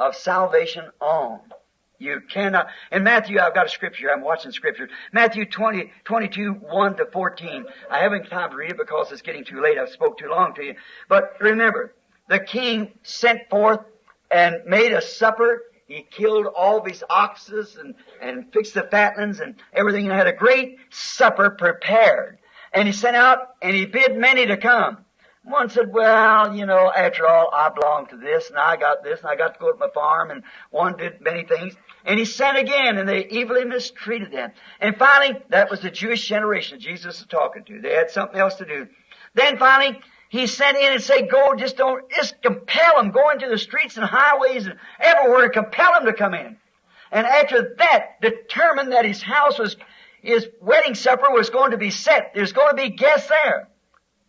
of salvation on. You cannot. In Matthew, I've got a scripture. I'm watching scripture. Matthew 22, 1 to 14. I haven't time to read it because it's getting too late. I've spoke too long to you. But remember, the king sent forth and made a supper. He killed all these oxes and fixed the fatlings and everything, and had a great supper prepared. And he sent out and he bid many to come. One said, well, you know, after all, I belong to this, and I got this, and I got to go to my farm, and one did many things. And he sent again, and they evilly mistreated them. And finally, that was the Jewish generation Jesus was talking to. They had something else to do. Then finally, he sent in and said, go, just compel them, go into the streets and highways and everywhere, and compel them to come in. And after that, determined that his wedding supper was going to be set. There's going to be guests there.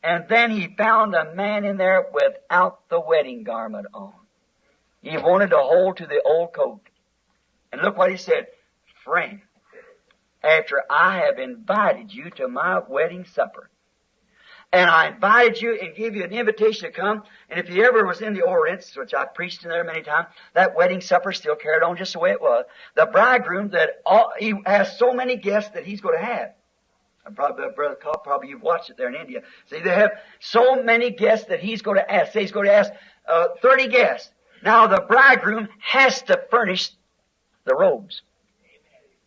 And then he found a man in there without the wedding garment on. He wanted to hold to the old coat. And look what he said. Friend, after I have invited you to my wedding supper, and I invited you and gave you an invitation to come, and if you ever was in the Orients, which I preached in there many times, that wedding supper still carried on just the way it was. The bridegroom, he has so many guests that he's going to have. Probably you've watched it there in India. See, they have so many guests that he's going to ask. Say he's going to ask 30 guests. Now the bridegroom has to furnish the robes.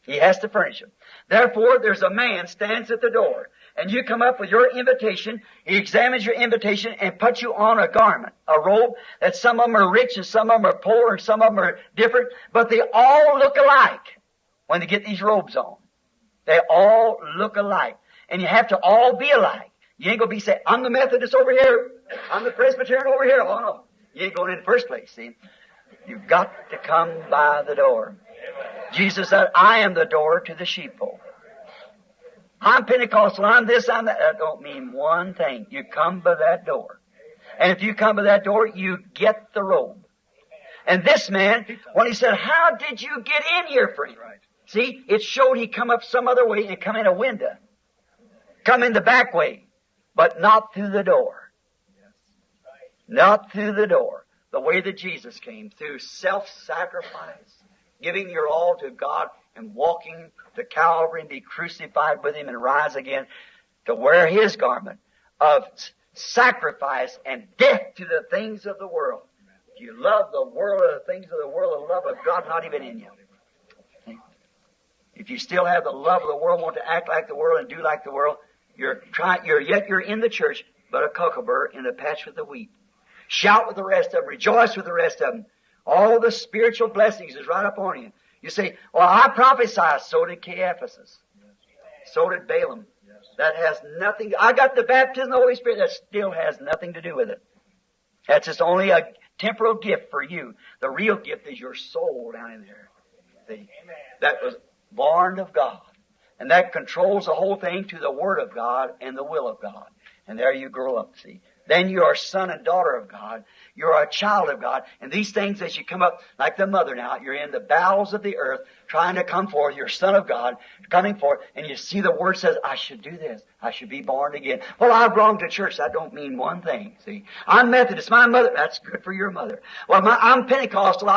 He has to furnish them. Therefore, there's a man stands at the door, and you come up with your invitation. He examines your invitation and puts you on a garment, a robe, that some of them are rich and some of them are poor and some of them are different, but they all look alike when they get these robes on. They all look alike. And you have to all be alike. You ain't going to be saying, I'm the Methodist over here, I'm the Presbyterian over here. Oh, no. You ain't going in the first place, see. You've got to come by the door. Jesus said, I am the door to the sheepfold. I'm Pentecostal, I'm this, I'm that. That don't mean one thing. You come by that door. And if you come by that door, you get the robe. And this man, when he said, how did you get in here, friend? See, it showed he come up some other way and come in a window. Come in the back way, but not through the door. Not through the door. The way that Jesus came, through self-sacrifice, giving your all to God and walking to Calvary and be crucified with Him and rise again to wear His garment of sacrifice and death to the things of the world. If you love the world or the things of the world, the love of God not even in you. If you still have the love of the world, want to act like the world and do like the world, you're in the church, but a cucumber in a patch with the wheat. Shout with the rest of them. Rejoice with the rest of them. All the spiritual blessings is right upon you. You say, well, I prophesy. So did Caiaphas. So did Balaam. That has nothing. I got the baptism of the Holy Spirit. That still has nothing to do with it. That's just only a temporal gift for you. The real gift is your soul down in there. See? That was born of God. And that controls the whole thing to the Word of God and the will of God. And there you grow up, see. Then you are a son and daughter of God. You're a child of God. And these things, as you come up, like the mother now, you're in the bowels of the earth, trying to come forth. You're a son of God, coming forth. And you see the Word says, I should do this. I should be born again. Well, I belong to church. That don't mean one thing, see. I'm Methodist. My mother, that's good for your mother. Well, I'm Pentecostal.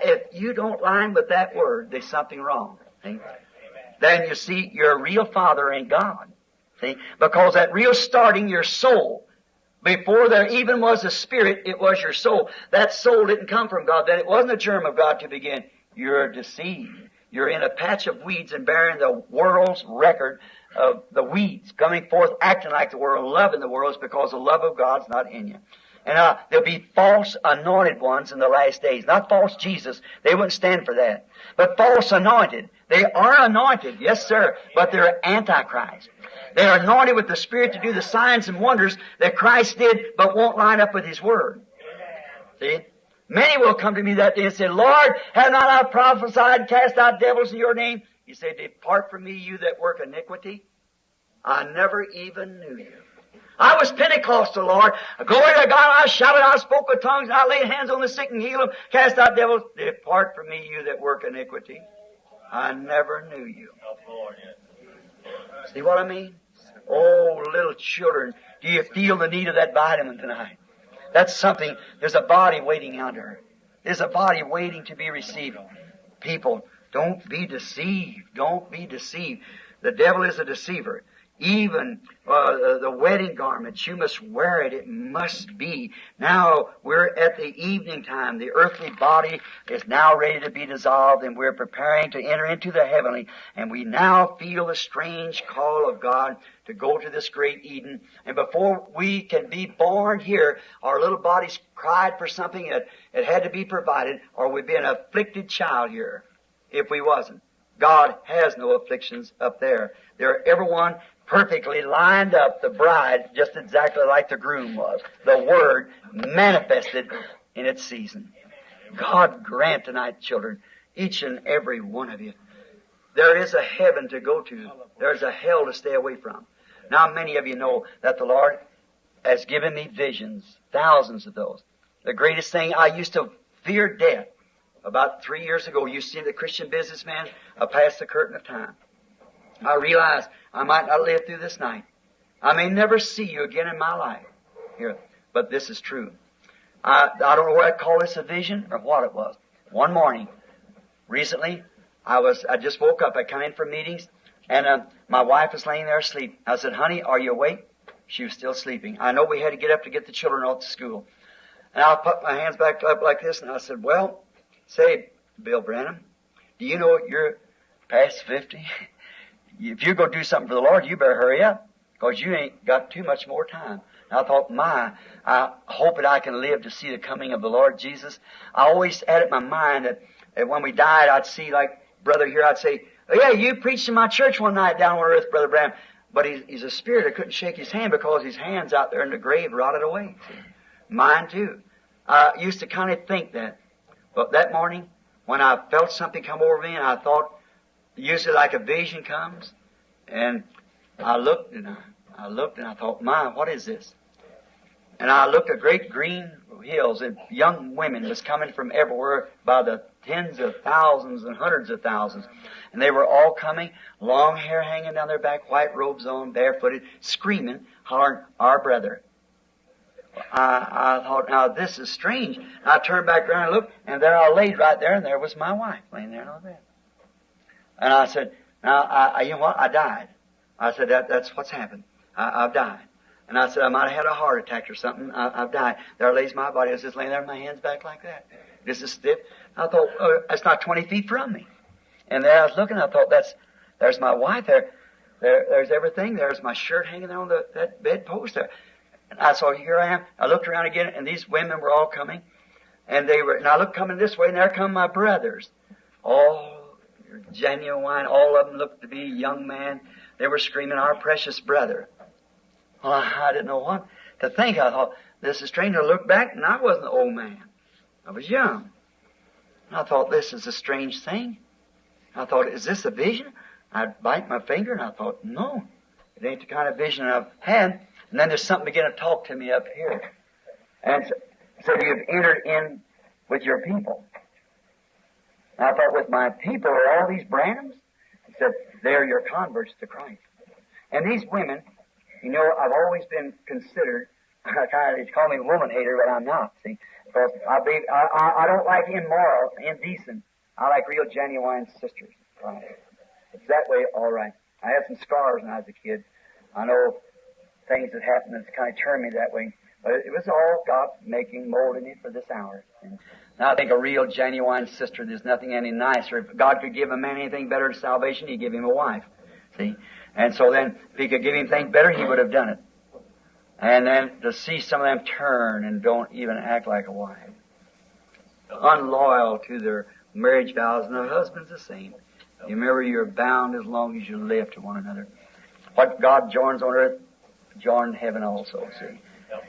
If you don't line with that Word, there's something wrong, see. Then you see, your real father ain't God. See? Because that real starting your soul, before there even was a spirit, it was your soul. That soul didn't come from God. Then it wasn't a germ of God to begin. You're deceived. You're in a patch of weeds and bearing the world's record of the weeds, coming forth, acting like the world, loving the world, is because the love of God's not in you. And there'll be false anointed ones in the last days. Not false Jesus. They wouldn't stand for that. But false anointed. They are anointed, yes sir, but they're antichrist. They are anointed with the Spirit to do the signs and wonders that Christ did, but won't line up with His Word. See? Many will come to me that day and say, Lord, have not I prophesied, cast out devils in your name? He said, depart from me, you that work iniquity. I never even knew you. I was Pentecostal, Lord. Glory to God, I shouted, I spoke with tongues, and I laid hands on the sick and healed them, cast out devils. Depart from me, you that work iniquity. I never knew you. See what I mean? Oh, little children, do you feel the need of that vitamin tonight? That's something. There's a body waiting under. There's a body waiting to be received. People, don't be deceived. Don't be deceived. The devil is a deceiver. Even the wedding garments, you must wear it. It must be. Now, we're at the evening time. The earthly body is now ready to be dissolved, and we're preparing to enter into the heavenly. And we now feel the strange call of God to go to this great Eden. And before we can be born here, our little bodies cried for something that it had to be provided, or we'd be an afflicted child here if we wasn't. God has no afflictions up there. They're everyone perfectly lined up, the bride, just exactly like the groom was. The Word manifested in its season. God grant tonight, children, each and every one of you, there is a heaven to go to. There's a hell to stay away from. Now, many of you know that the Lord has given me visions, thousands of those. The greatest thing, I used to fear death. About 3 years ago, you see the Christian businessman past the curtain of time. I realized I might not live through this night. I may never see you again in my life. Here, but this is true. I don't know what I'd call this a vision or what it was. One morning, recently, I just woke up. I come in from meetings, and my wife was laying there asleep. I said, honey, are you awake? She was still sleeping. I know we had to get up to get the children off to school. And I put my hands back up like this, and I said, well, say, Bill Branham, do you know you're past 50? If you go do something for the Lord, you better hurry up, because you ain't got too much more time. And I thought, I hope that I can live to see the coming of the Lord Jesus. I always had it in my mind that when we died, I'd see, like brother here, I'd say, oh, yeah, you preached in my church one night down on earth, Brother Branham. But he's a spirit. I couldn't shake his hand because his hand's out there in the grave rotted away. See? Mine too. I used to kind of think that. But that morning, when I felt something come over me, and I thought, usually like a vision comes, and I looked and I thought, what is this? And I looked at great green hills, and young women was coming from everywhere by the tens of thousands and hundreds of thousands. And they were all coming, long hair hanging down their back, white robes on, barefooted, screaming, hollering, our brother. I thought, now this is strange. I turned back around and looked, and there I laid right there, and there was my wife laying there on the bed. And I said, now, you know what? I died. I said, that's what's happened. I've died. And I said, I might have had a heart attack or something. I've died. There lays my body. I was just laying there with my hands back like that. This is stiff. I thought, that's not 20 feet from me. And there I was looking, I thought, there's my wife there. There's everything. There's my shirt hanging there on that bedpost there. And I saw, here I am. I looked around again, and these women were all coming. And I looked coming this way, and there come my brothers. All genuine, all of them looked to be young men. They were screaming, our precious brother. Well, I didn't know what to think. I thought, this is strange. I looked back, and I wasn't an old man. I was young. And I thought, this is a strange thing. I thought, is this a vision? I'd bite my finger, and I thought, no, it ain't the kind of vision I've had. And then there's something began to talk to me up here. And so you've entered in with your people. And I thought, with my people are all these Branhams? He said, they're your converts to Christ. And these women, you know, I've always been considered, they call me woman hater, but I'm not, see. Because I don't like immoral, indecent. I like real, genuine sisters. Right. It's that way, all right. I had some scars when I was a kid. I know things that happened that's kind of turned me that way. But it was all God making, molding me for this hour. And now I think a real, genuine sister, there's nothing any nicer. If God could give a man anything better to salvation, He'd give him a wife. See? And so then, if He could give him things better, He would have done it. And then to see some of them turn and don't even act like a wife. Unloyal to their marriage vows, and their husband's the same. You remember, you're bound as long as you live to one another. What God joins on earth, join in heaven also, see.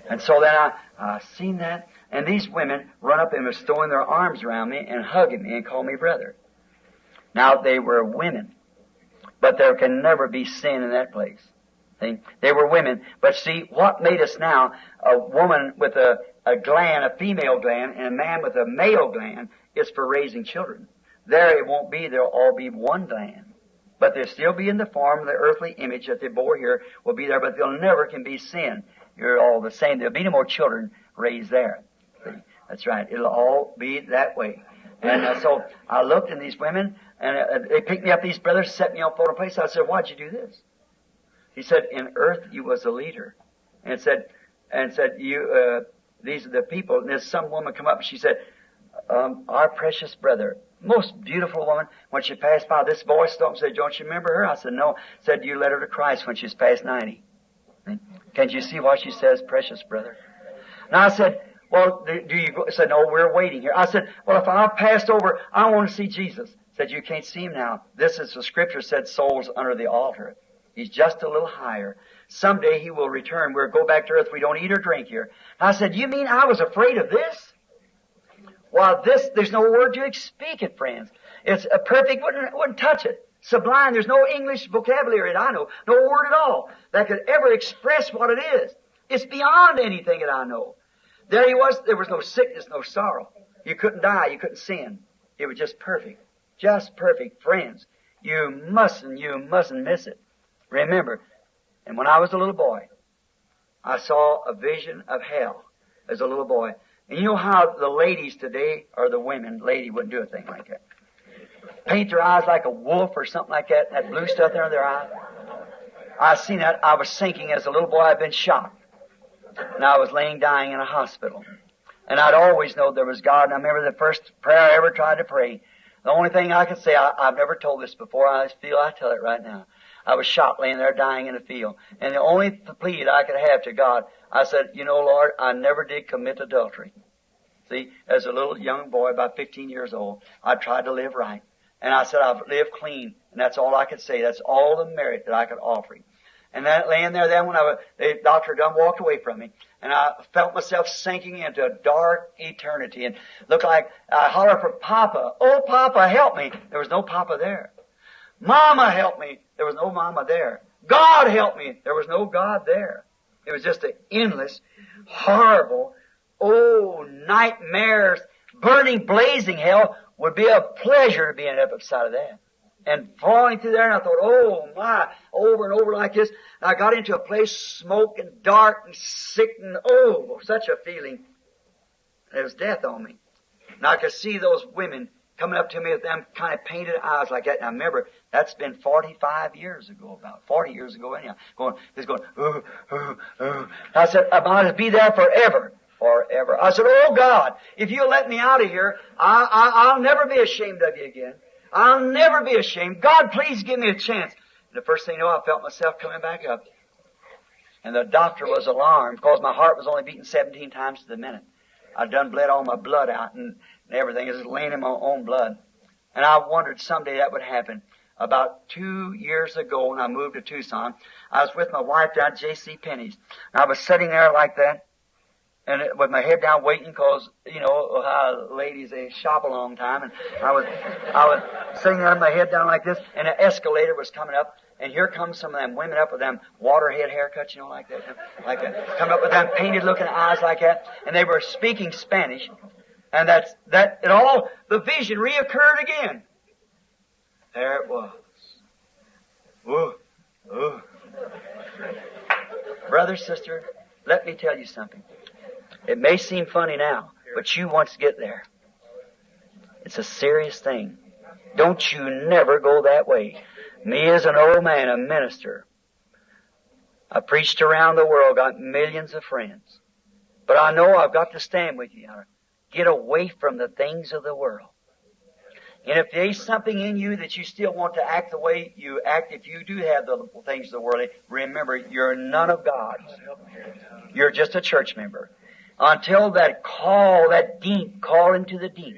And so then I seen that, and these women run up and was throwing their arms around me and hugging me and calling me brother. Now, they were women, but there can never be sin in that place. See? They were women, but see, what made us now, a woman with a gland, a female gland, and a man with a male gland, is for raising children. There it won't be, they'll all be one gland. But they'll still be in the form of the earthly image that they bore here, will be there, but they'll never can be sin. You're all the same. There'll be no more children raised there. See? That's right. It'll all be that way. And so I looked in these women, and they picked me up, these brothers, set me on photo place. I said, why'd you do this? He said, in earth you was a leader. And said, you, these are the people. And there's some woman come up, and she said, our precious brother, most beautiful woman, when she passed by, this voice stopped and said, don't you remember her? I said, no. Said, you led her to Christ when she was past 90. Can't you see why she says, precious brother? Now I said, well, do you go? Said, no, we're waiting here. I said, well, if I've passed over, I want to see Jesus. Said, you can't see Him now. This is the scripture said, souls under the altar. He's just a little higher. Someday He will return. We'll go back to earth. We don't eat or drink here. I said, you mean I was afraid of this? Well, there's no word to speak it, friends. It's a perfect, wouldn't touch it. Sublime, there's no English vocabulary that I know. No word at all that could ever express what it is. It's beyond anything that I know. There He was, there was no sickness, no sorrow. You couldn't die, you couldn't sin. It was just perfect. Just perfect. Friends, you mustn't miss it. Remember, and when I was a little boy, I saw a vision of hell as a little boy. And you know how the ladies today, or the women, lady wouldn't do a thing like that. Paint their eyes like a wolf or something like that, that blue stuff there in their eyes. I seen that. I was sinking as a little boy. I'd been shot. And I was laying dying in a hospital. And I'd always known there was God. And I remember the first prayer I ever tried to pray. The only thing I could say, I've never told this before, I feel I tell it right now. I was shot laying there dying in the field. And the only plea that I could have to God, I said, you know, Lord, I never did commit adultery. See, as a little young boy, about 15 years old, I tried to live right. And I said, I've lived clean. And that's all I could say. That's all the merit that I could offer him. And that laying there then when the doctor done walked away from me, and I felt myself sinking into a dark eternity and looked like I hollered for Papa. Oh, Papa, help me. There was no Papa there. Mama, help me. There was no Mama there. God, help me. There was no God there. It was just an endless, horrible, nightmares, burning, blazing hell. Would be a pleasure to be in the other side of that. And falling through there, and I thought, oh my, over and over like this. And I got into a place, smoke and dark and sick and such a feeling. There was death on me. And I could see those women coming up to me with them kind of painted eyes like that. And I remember, that's been 45 years ago, about 40 years ago anyhow. I said, I might as be there forever. Forever. I said, oh God, if you'll let me out of here, I'll never be ashamed of you again. I'll never be ashamed. God, please give me a chance. And the first thing you know, I felt myself coming back up. And the doctor was alarmed because my heart was only beating 17 times to the minute. I'd done bled all my blood out and everything. It was laying in my own blood. And I wondered someday that would happen. About 2 years ago when I moved to Tucson, I was with my wife down at J.C. Penney's. And I was sitting there like that. And with my head down waiting because, you know, how ladies, they shop a long time. And I was sitting there with my head down like this, and an escalator was coming up, and here comes some of them women up with them waterhead haircuts, you know, like that. Coming up with them painted looking eyes like that. And they were speaking Spanish. And the vision reoccurred again. There it was. Ooh. Brother, sister, let me tell you something. It may seem funny now, but you once get there. It's a serious thing. Don't you never go that way. Me as an old man, a minister, I preached around the world, got millions of friends. But I know I've got to stand with you. Get away from the things of the world. And if there's something in you that you still want to act the way you act, if you do have the things of the world, remember, you're none of God's. You're just a church member. Until that call, that deep call into the deep.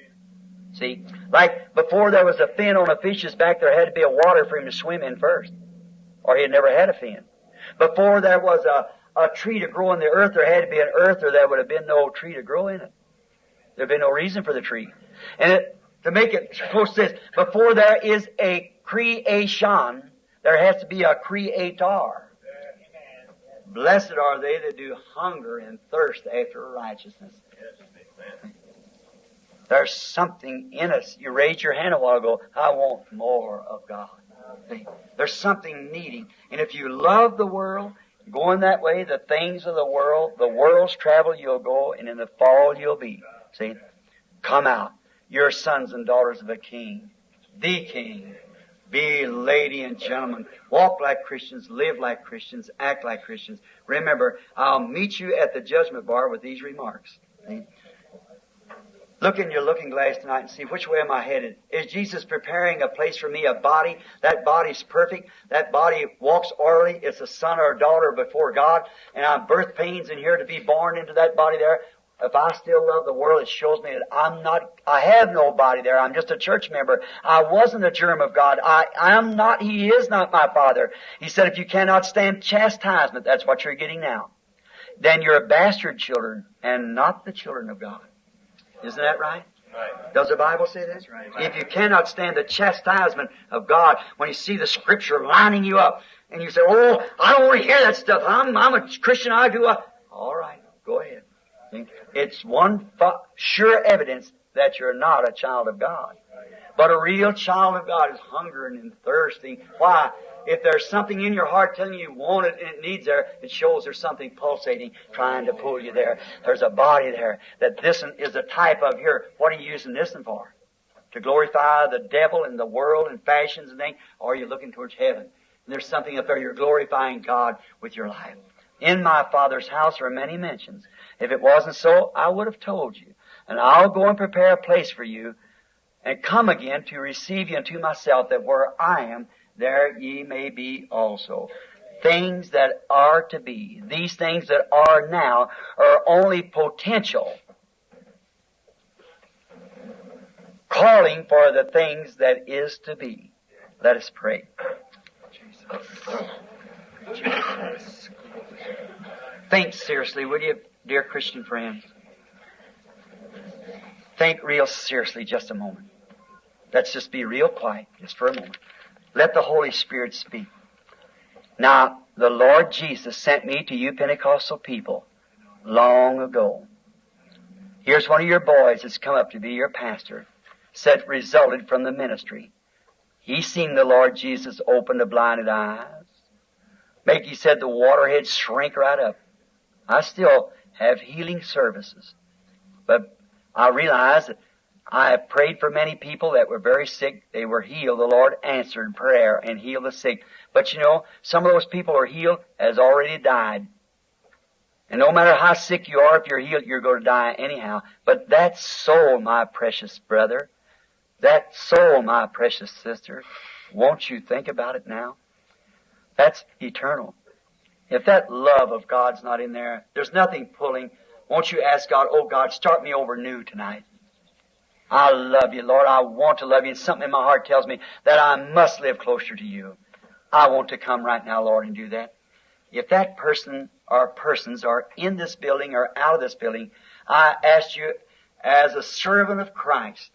See, like before there was a fin on a fish's back, there had to be a water for him to swim in first. Or he had never had a fin. Before there was a tree to grow in the earth, there had to be an earth or there would have been no tree to grow in it. There would have been no reason for the tree. And to make it close to this, before there is a creation, there has to be a creator. Blessed are they that do hunger and thirst after righteousness. There's something in us. You raised your hand a while ago. I want more of God. See? There's something needing. And if you love the world, going that way, the things of the world's travel you'll go, and in the fall you'll be. See? Come out. You're sons and daughters of a king. The king. Be lady and gentlemen. Walk like Christians. Live like Christians. Act like Christians. Remember, I'll meet you at the judgment bar with these remarks. See? Look in your looking glass tonight and see which way am I headed. Is Jesus preparing a place for me, a body? That body's perfect. That body walks orderly. It's a son or a daughter before God. And I'm birth pains in here to be born into that body there. If I still love the world, it shows me that I have no body there. I'm just a church member. I wasn't a germ of God. He is not my Father. He said, if you cannot stand chastisement, that's what you're getting now, then you're bastard children and not the children of God. Isn't that right? Right. Does the Bible say this? Right. If you cannot stand the chastisement of God, when you see the Scripture lining you up, and you say, oh, I don't want to hear that stuff. I'm a Christian. All right, go ahead. It's one sure evidence that you're not a child of God. But a real child of God is hungering and thirsting. Why? If there's something in your heart telling you want it and it needs there, it shows there's something pulsating trying to pull you there. There's a body there that this is a type of here. What are you using this one for? To glorify the devil and the world and fashions and things? Or are you looking towards heaven? And there's something up there. You're glorifying God with your life. In my Father's house are many mansions. If it wasn't so, I would have told you. And I'll go and prepare a place for you, and come again to receive you unto myself, that where I am, there ye may be also. Things that are to be, these things that are now, are only potential, calling for the things that is to be. Let us pray. Jesus. Think seriously, will you, dear Christian friends? Think real seriously just a moment. Let's just be real quiet just for a moment. Let the Holy Spirit speak. Now, the Lord Jesus sent me to you Pentecostal people long ago. Here's one of your boys that's come up to be your pastor, said resulted from the ministry. He's seen the Lord Jesus open the blinded eyes, make, he said, the waterhead shrink right up. I still have healing services, but I realize that I have prayed for many people that were very sick. They were healed. The Lord answered prayer and healed the sick. But you know, some of those people who are healed has already died. And no matter how sick you are, if you're healed, you're going to die anyhow. But that soul, my precious brother, that soul, my precious sister, won't you think about it now? That's eternal. If that love of God's not in there, there's nothing pulling. Won't you ask God, oh God, start me over new tonight. I love you, Lord. I want to love you. And something in my heart tells me that I must live closer to you. I want to come right now, Lord, and do that. If that person or persons are in this building or out of this building, I ask you as a servant of Christ,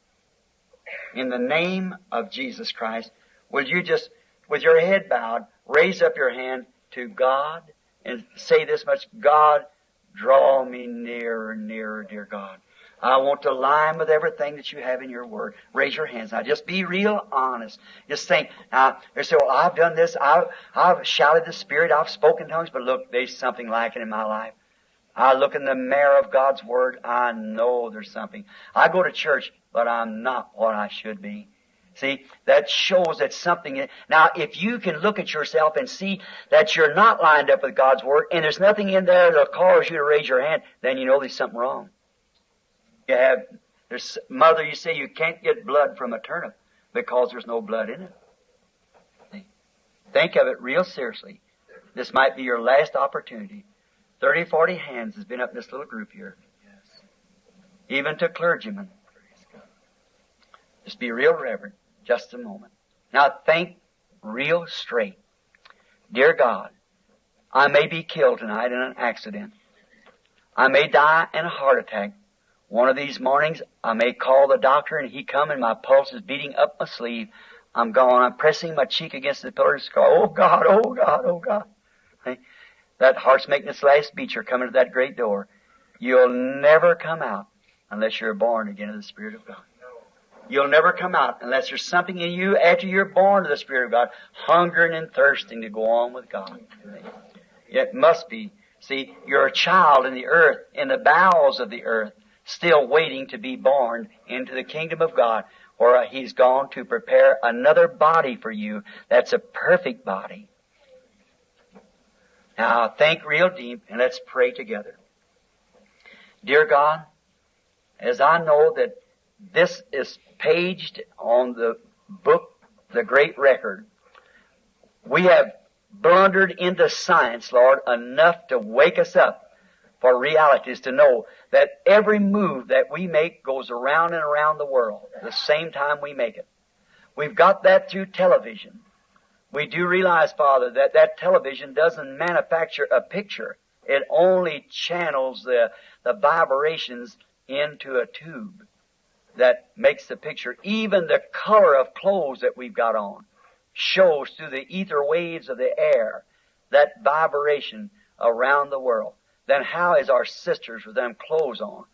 in the name of Jesus Christ, will you just, with your head bowed, raise up your hand to God and say this much, God, draw me nearer and nearer, dear God. I want to line with everything that you have in your word. Raise your hands now. Just be real honest. Just think. Now, they say, well, I've done this. I've shouted the Spirit. I've spoken tongues. But look, there's something lacking in my life. I look in the mirror of God's word. I know there's something. I go to church, but I'm not what I should be. See, that shows that something. Now, if you can look at yourself and see that you're not lined up with God's word, and there's nothing in there that'll cause you to raise your hand, then you know there's something wrong. There's mother, you say you can't get blood from a turnip because there's no blood in it. See? Think of it real seriously. This might be your last opportunity. 30, 40 hands has been up in this little group here. Yes. Even to clergymen. Just be real reverent. Just a moment. Now think real straight. Dear God, I may be killed tonight in an accident. I may die in a heart attack. One of these mornings, I may call the doctor and he come and my pulse is beating up my sleeve. I'm gone. I'm pressing my cheek against the pillar. Oh God, oh God, oh God. Hey, that heart's making its last beat. You're coming to that great door. You'll never come out unless you're born again of the Spirit of God. You'll never come out unless there's something in you after you're born of the Spirit of God, hungering and thirsting to go on with God. It must be. See, you're a child in the earth, in the bowels of the earth, still waiting to be born into the kingdom of God, where He's gone to prepare another body for you that's a perfect body. Now, think real deep, and let's pray together. Dear God, as I know that this is paged on the book, The Great Record, we have blundered into science, Lord, enough to wake us up for realities, to know that every move that we make goes around and around the world the same time we make it. We've got that through television. We do realize, Father, that that television doesn't manufacture a picture. It only channels the vibrations into a tube that makes the picture. Even the color of clothes that we've got on shows through the ether waves of the air that vibration around the world. Then how is our sisters with them clothes on,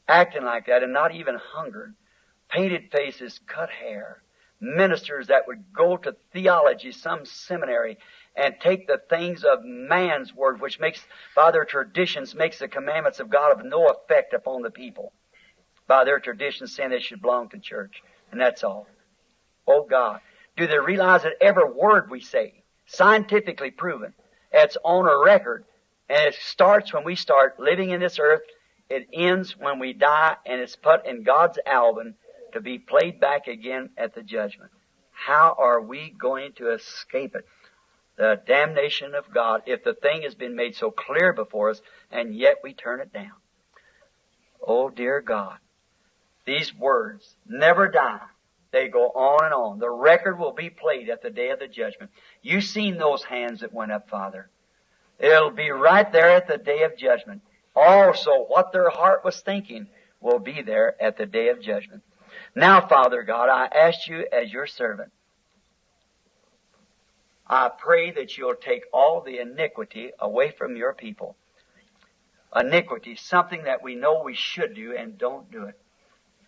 acting like that and not even hungered, painted faces, cut hair, ministers that would go to theology, some seminary, and take the things of man's word, which makes, by their traditions, makes the commandments of God of no effect upon the people. By their traditions, saying they should belong to church. And that's all. Oh God, do they realize that every word we say, scientifically proven, it's on a record, And it starts when we start living in this earth. It ends when we die, and it's put in God's album to be played back again at the judgment. How are we going to escape it? The damnation of God, if the thing has been made so clear before us, and yet we turn it down. Oh, dear God, these words never die. They go on and on. The record will be played at the day of the judgment. You've seen those hands that went up, Father. It'll be right there at the day of judgment. Also, what their heart was thinking will be there at the day of judgment. Now, Father God, I ask you as your servant, I pray that you'll take all the iniquity away from your people. Iniquity, something that we know we should do and don't do it.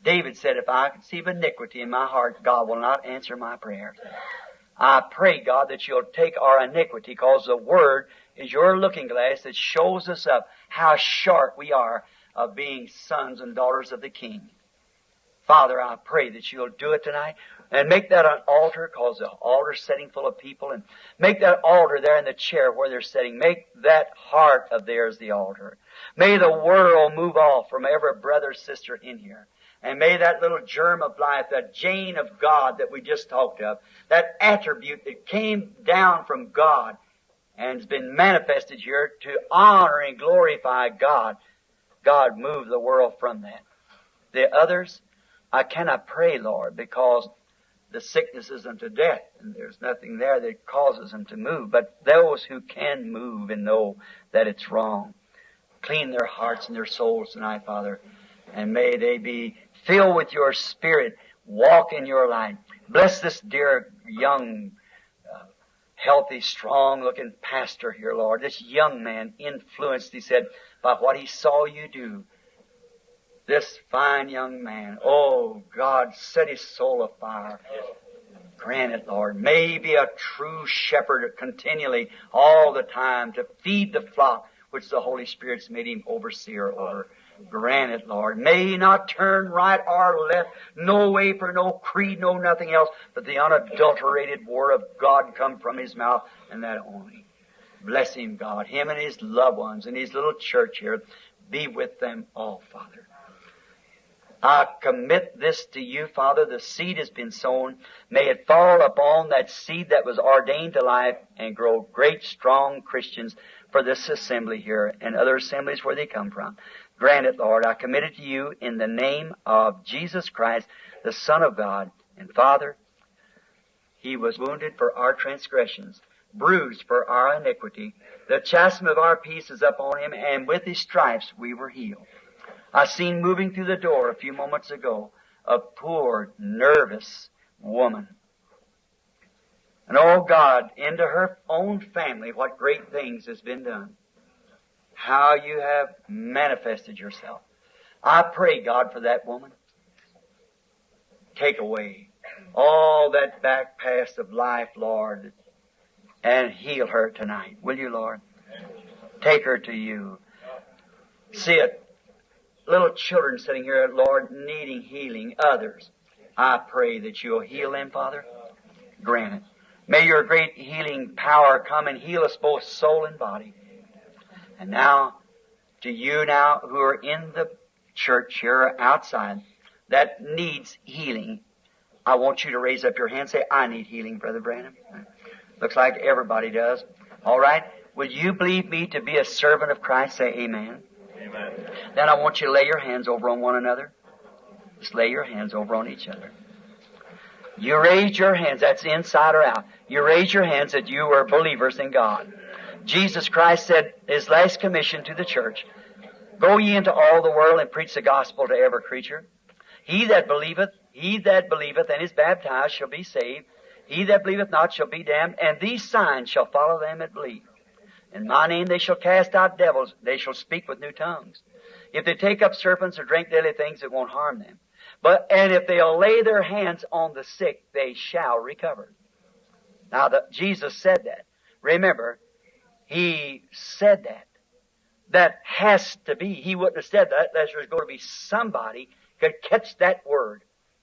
David said, if I conceive iniquity in my heart, God will not answer my prayers. I pray, God, that you'll take our iniquity, because the Word is your looking glass that shows us up how short we are of being sons and daughters of the King. Father, I pray that you'll do it tonight and make that an altar, because the altar's sitting full of people, and make that altar there in the chair where they're sitting. Make that heart of theirs the altar. May the world move off from every brother, sister in here. And may that little germ of life, that gene of God that we just talked of, that attribute that came down from God and has been manifested here to honor and glorify God, God, move the world from that. The others, I cannot pray, Lord, because the sickness is unto death, and there's nothing there that causes them to move. But those who can move and know that it's wrong, clean their hearts and their souls tonight, Father, and may they be filled with your Spirit, walk in your light. Bless this dear, young, healthy, strong-looking pastor here, Lord. This young man, influenced, he said, by what he saw you do. This fine young man, oh, God, set his soul afire. Grant it, Lord. May he be a true shepherd continually, all the time, to feed the flock which the Holy Spirit's made him overseer over. Grant it, Lord. May he not turn right or left, no way for no creed, no nothing else, but the unadulterated word of God come from his mouth, and that only. Bless him, God, him and his loved ones and his little church here. Be with them all, Father. I commit this to you, Father. The seed has been sown. May it fall upon that seed that was ordained to life and grow great, strong Christians for this assembly here and other assemblies where they come from. Grant it, Lord. I commit it to you in the name of Jesus Christ, the Son of God. And Father, he was wounded for our transgressions, bruised for our iniquity. The chastisement of our peace is upon him, and with his stripes we were healed. I seen moving through the door a few moments ago a poor, nervous woman. And oh God, into her own family, what great things has been done. How you have manifested yourself. I pray, God, for that woman. Take away all that back past of life, Lord, and heal her tonight. Will you, Lord? Take her to you. See it. Little children sitting here, Lord, needing healing. Others, I pray that you'll heal them, Father. Grant it. May your great healing power come and heal us both soul and body. And now, to you now who are in the church here or outside that needs healing, I want you to raise up your hand and say, I need healing, Brother Branham. Looks like everybody does. All right. Will you believe me to be a servant of Christ? Say amen. Amen. Then I want you to lay your hands over on one another. Just lay your hands over on each other. You raise your hands. That's inside or out. You raise your hands that you are believers in God. Jesus Christ said his last commission to the church, go ye into all the world and preach the gospel to every creature. He that believeth and is baptized shall be saved. He that believeth not shall be damned. And these signs shall follow them that believe. In my name they shall cast out devils. They shall speak with new tongues. If they take up serpents or drink deadly things, it won't harm them. And if they'll lay their hands on the sick, they shall recover. Now, Jesus said that. Remember, he said that. That has to be. He wouldn't have said that unless there's going to be somebody could catch that word.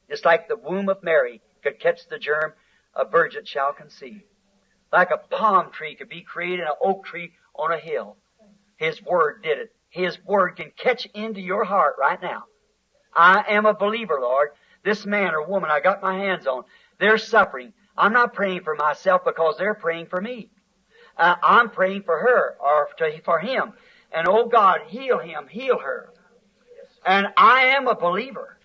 Just like the womb of Mary could catch the germ, a virgin shall conceive. Like a palm tree could be created, an oak tree on a hill. His Word did it. His Word can catch into your heart right now. I am a believer, Lord. This man or woman I got my hands on, they're suffering. I'm not praying for myself because they're praying for me. I'm praying for her or for him. And oh God, heal him, heal her. And I am a believer.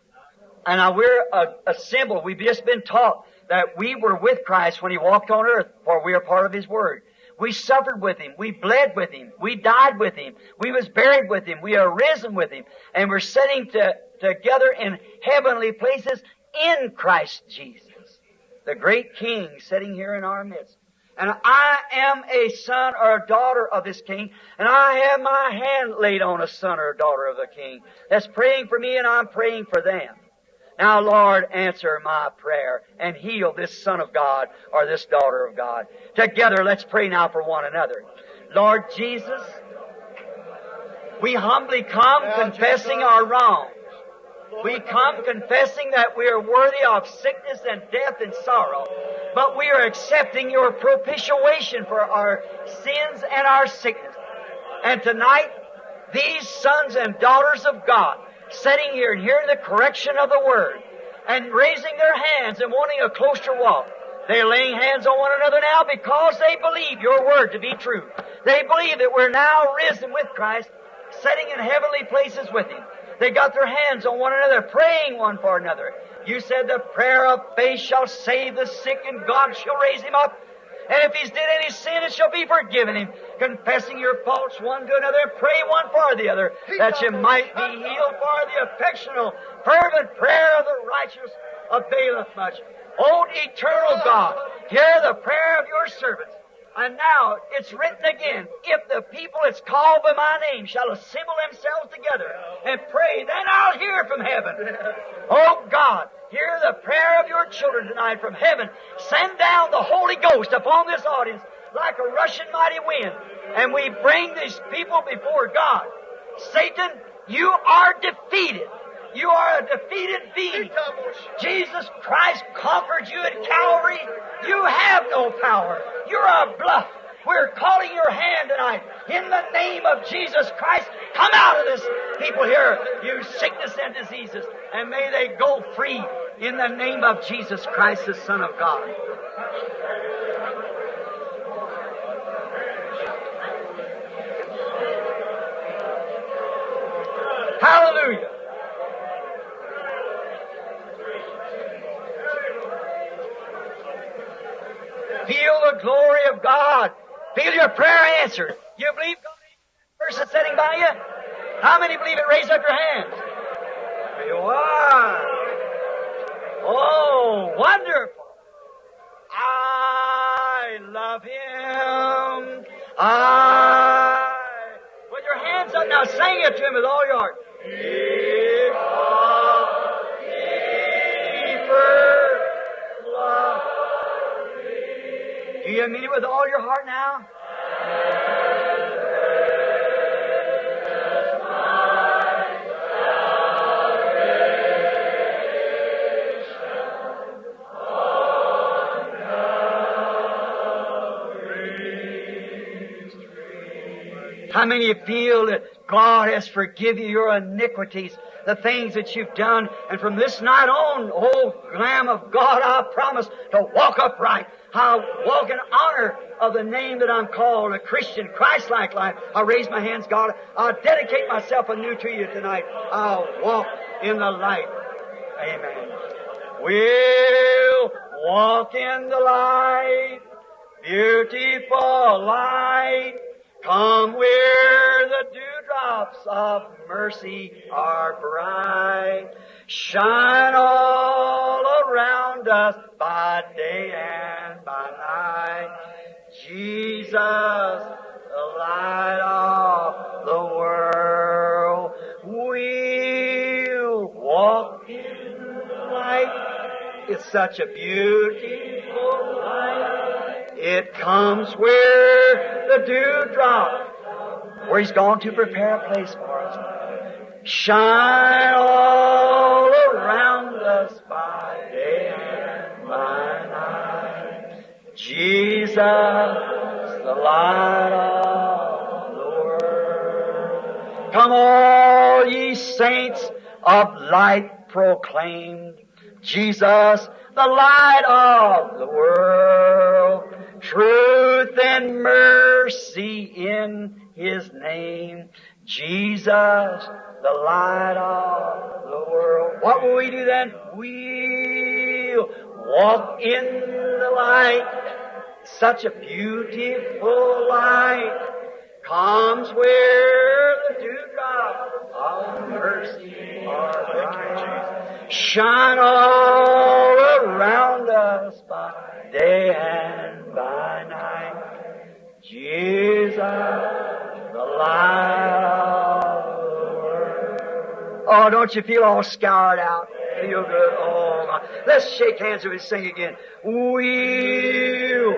And we're a symbol. We've just been taught that we were with Christ when He walked on earth, for we are part of His Word. We suffered with Him. We bled with Him. We died with Him. We was buried with Him. We are risen with Him. And we're sitting together in heavenly places in Christ Jesus, the great King sitting here in our midst. And I am a son or a daughter of this King, and I have my hand laid on a son or a daughter of the King that's praying for me, and I'm praying for them. Now, Lord, answer my prayer and heal this son of God or this daughter of God. Together, let's pray now for one another. Lord Jesus, we humbly come confessing our wrongs. We come confessing that we are worthy of sickness and death and sorrow. But we are accepting Your propitiation for our sins and our sickness. And tonight, these sons and daughters of God, sitting here and hearing the correction of the Word, and raising their hands and wanting a closer walk, they're laying hands on one another now because they believe Your Word to be true. They believe that we're now risen with Christ, sitting in heavenly places with Him. They got their hands on one another, praying one for another. You said the prayer of faith shall save the sick, and God shall raise him up. And if he's did any sin, it shall be forgiven him. Confessing your faults one to another, and pray one for the other, that you might be healed. For the affectional, fervent prayer of the righteous availeth much. O eternal God, hear the prayer of Your servants. And now it's written again, if the people that's called by my name shall assemble themselves together and pray, then I'll hear from heaven. Oh God, hear the prayer of Your children tonight from heaven. Send down the Holy Ghost upon this audience like a rushing mighty wind. And we bring these people before God. Satan, you are defeated. You are a defeated being. Jesus Christ conquered you at Calvary. You have no power. You're a bluff. We're calling your hand tonight. In the name of Jesus Christ, come out of this people here, you sickness and diseases, and may they go free in the name of Jesus Christ, the Son of God. Hallelujah. Feel the glory of God. Feel your prayer answered. You believe God is the person sitting by you? How many believe it? Raise up your hands. There you are. Oh, wonderful. I love Him. With your hands up now, sing it to Him with all your heart. Do you mean it with all your heart now? How many of you feel that God has forgiven you your iniquities, the things that you've done, and from this night on, oh Lamb of God, I promise to walk upright. I'll walk in honor of the name that I'm called, a Christian, Christ-like life. I'll raise my hands, God. I'll dedicate myself anew to You tonight. I'll walk in the light. Amen. We'll walk in the light, beautiful light. Come where the dewdrops of mercy are bright. Shine all around us by day and by night. Jesus, the light of the world. We'll walk in the light. It's such a beautiful light. It comes where the dewdrop, where He's gone to prepare a place for us. Shine all around us by day and by night. Jesus, the light of the world. saints of light proclaimed Jesus, the light of the world. Truth and mercy in His name. Jesus, the light of the world. What will we do then? We'll walk in the light. Such a beautiful light comes where the dewdrops of mercy are bright. Shine all around us by day and by night. Jesus, the light of the world. Oh, don't you feel all scoured out? Feel good? Oh, my. Let's shake hands and we sing again. We'll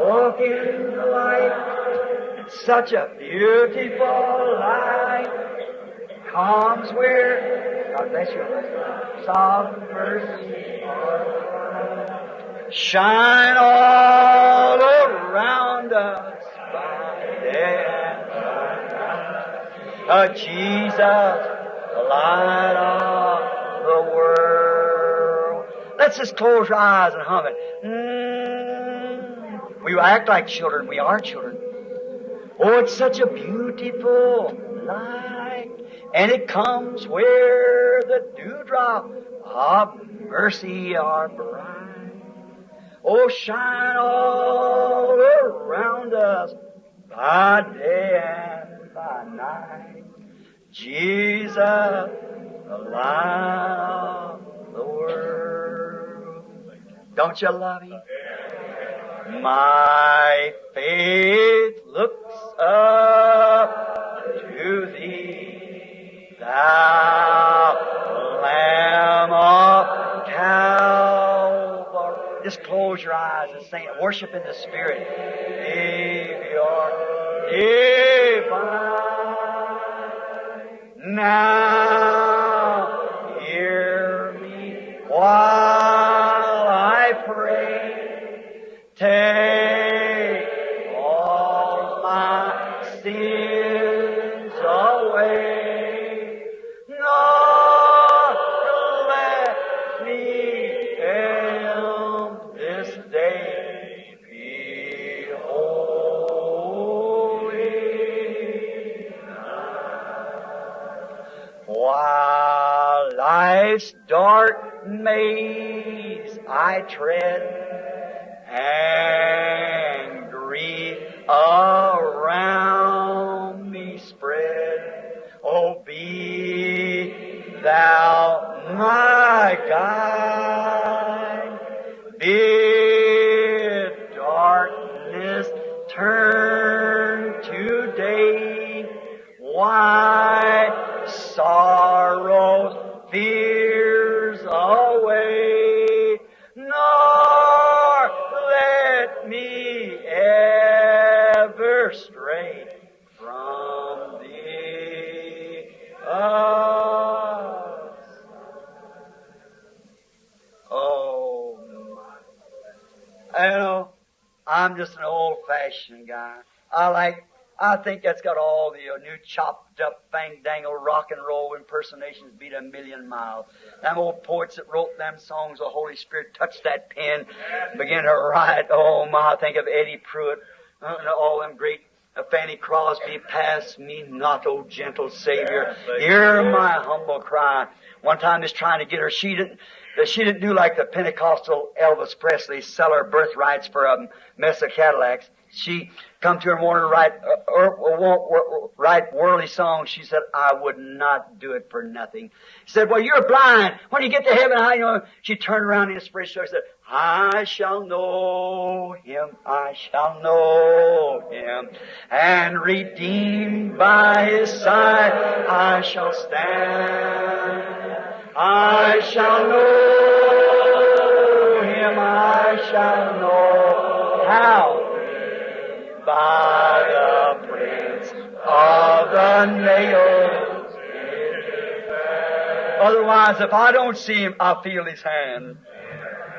walk in the light. Such a beautiful light comes where, God bless you, soft mercy. Shine all around us by day and by night. Jesus, the light of the world. Let's just close our eyes and hum it. We act like children. We are children. Oh, it's such a beautiful light, and it comes where the dewdrop of mercy are bright. Oh, shine all around us by day and by night. Jesus, the light of the world. Don't you love Him? My faith looks up to Thee, Thou Lamb of Calvary. Just close your eyes and sing it. Worship in the Spirit. Savior divine, now hear me while I pray. Take all my sins away, nor let me this day be holy. While life's dark maze I tread, and grief around me spread, oh, be Thou my guide. Bid darkness turn to day. Why sorrows, fears away, nor let me ever stray from Thee. Oh, my. You know, I'm just an old-fashioned guy. I think that's got all the new chopped up, fang-dangle rock and roll impersonations beat a million miles. Them old poets that wrote them songs, the Holy Spirit touched that pen, began to write. Oh my, I think of Eddie Pruitt, all them great Fanny Crosby, pass me not, O gentle Savior. Hear my humble cry. One time just trying to get her, she didn't do like the Pentecostal Elvis Presley, sell her birthrights for a mess of Cadillacs. She come to her morning to write worldly songs. She said, I would not do it for nothing. She said, well, you're blind. When you get to heaven, how you know? She turned around in inspiration and said, I shall know Him, I shall know Him, and redeemed by His side I shall stand. I shall know Him, I shall know how. By the prints of the nails. Otherwise, if I don't see Him, I feel His hand.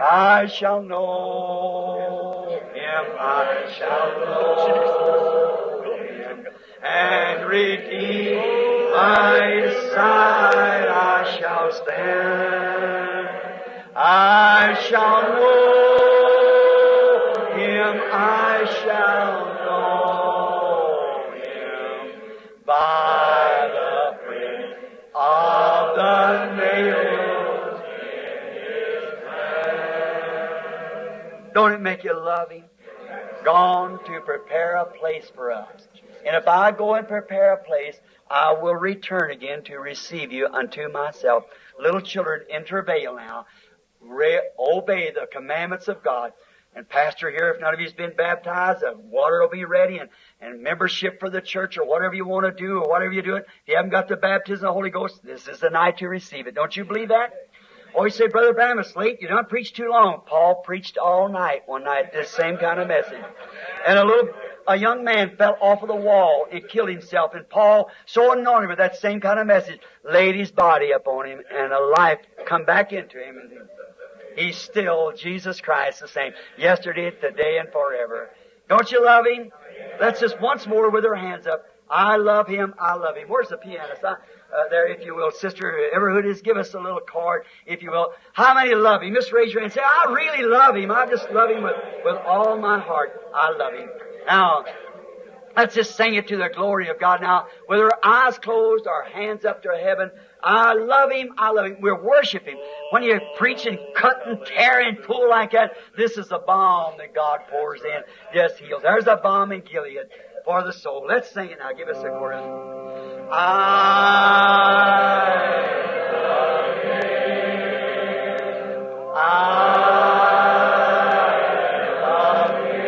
I shall know Him, I shall know Him, and redeemed. By His side I shall stand. I shall know Him, I shall know Him by the print of the nails in His hands. Don't it make you love Him? Gone to prepare a place for us. And if I go and prepare a place, I will return again to receive you unto myself. Little children, in travail now, obey the commandments of God. And Pastor here, if none of you's been baptized, the water will be ready, and membership for the church, or whatever you want to do, or whatever you do it. If you haven't got the baptism of the Holy Ghost, this is the night to receive it. Don't you believe that? Or you say, Brother Branham, it's late. You don't preach too long. Paul preached all night one night, this same kind of message. And a young man fell off of the wall and killed himself. And Paul, so anointed with that same kind of message, laid his body upon him, and a life come back into him. And he's still Jesus Christ the same, yesterday, today, and forever. Don't you love Him? Let's just once more with our hands up. I love Him, I love Him. Where's the pianist? There, if you will, Sister, whoever it is, give us a little card, if you will. How many love Him? Just raise your hand and say, I really love Him. I just love Him with all my heart. I love Him. Now, let's just sing it to the glory of God now, with our eyes closed, our hands up to heaven. I love Him, I love Him. We're worshiping. When you preach and cut and tear and pull like that, this is a balm that God pours in. Just heals. There's a balm in Gilead for the soul. Let's sing it now. Give us a chorus. I love Him.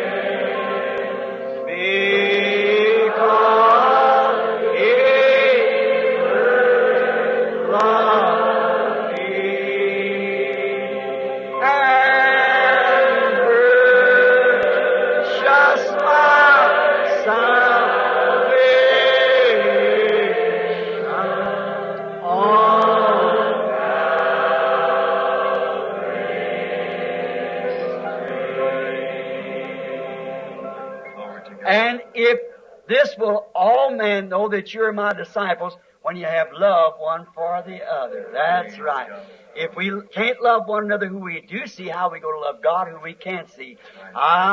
And if this will all men know that you're my disciples, when you have love one for the other. That's right. If we can't love one another who we do see, how are we going to love God who we can't see? God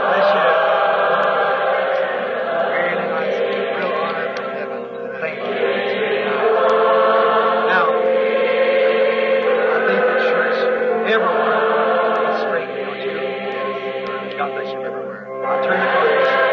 bless you. Really nice. Real honor from heaven. Thank you. Now, I think the church everywhere is straight, don't you? God bless you everywhere. I'll turn the congregation.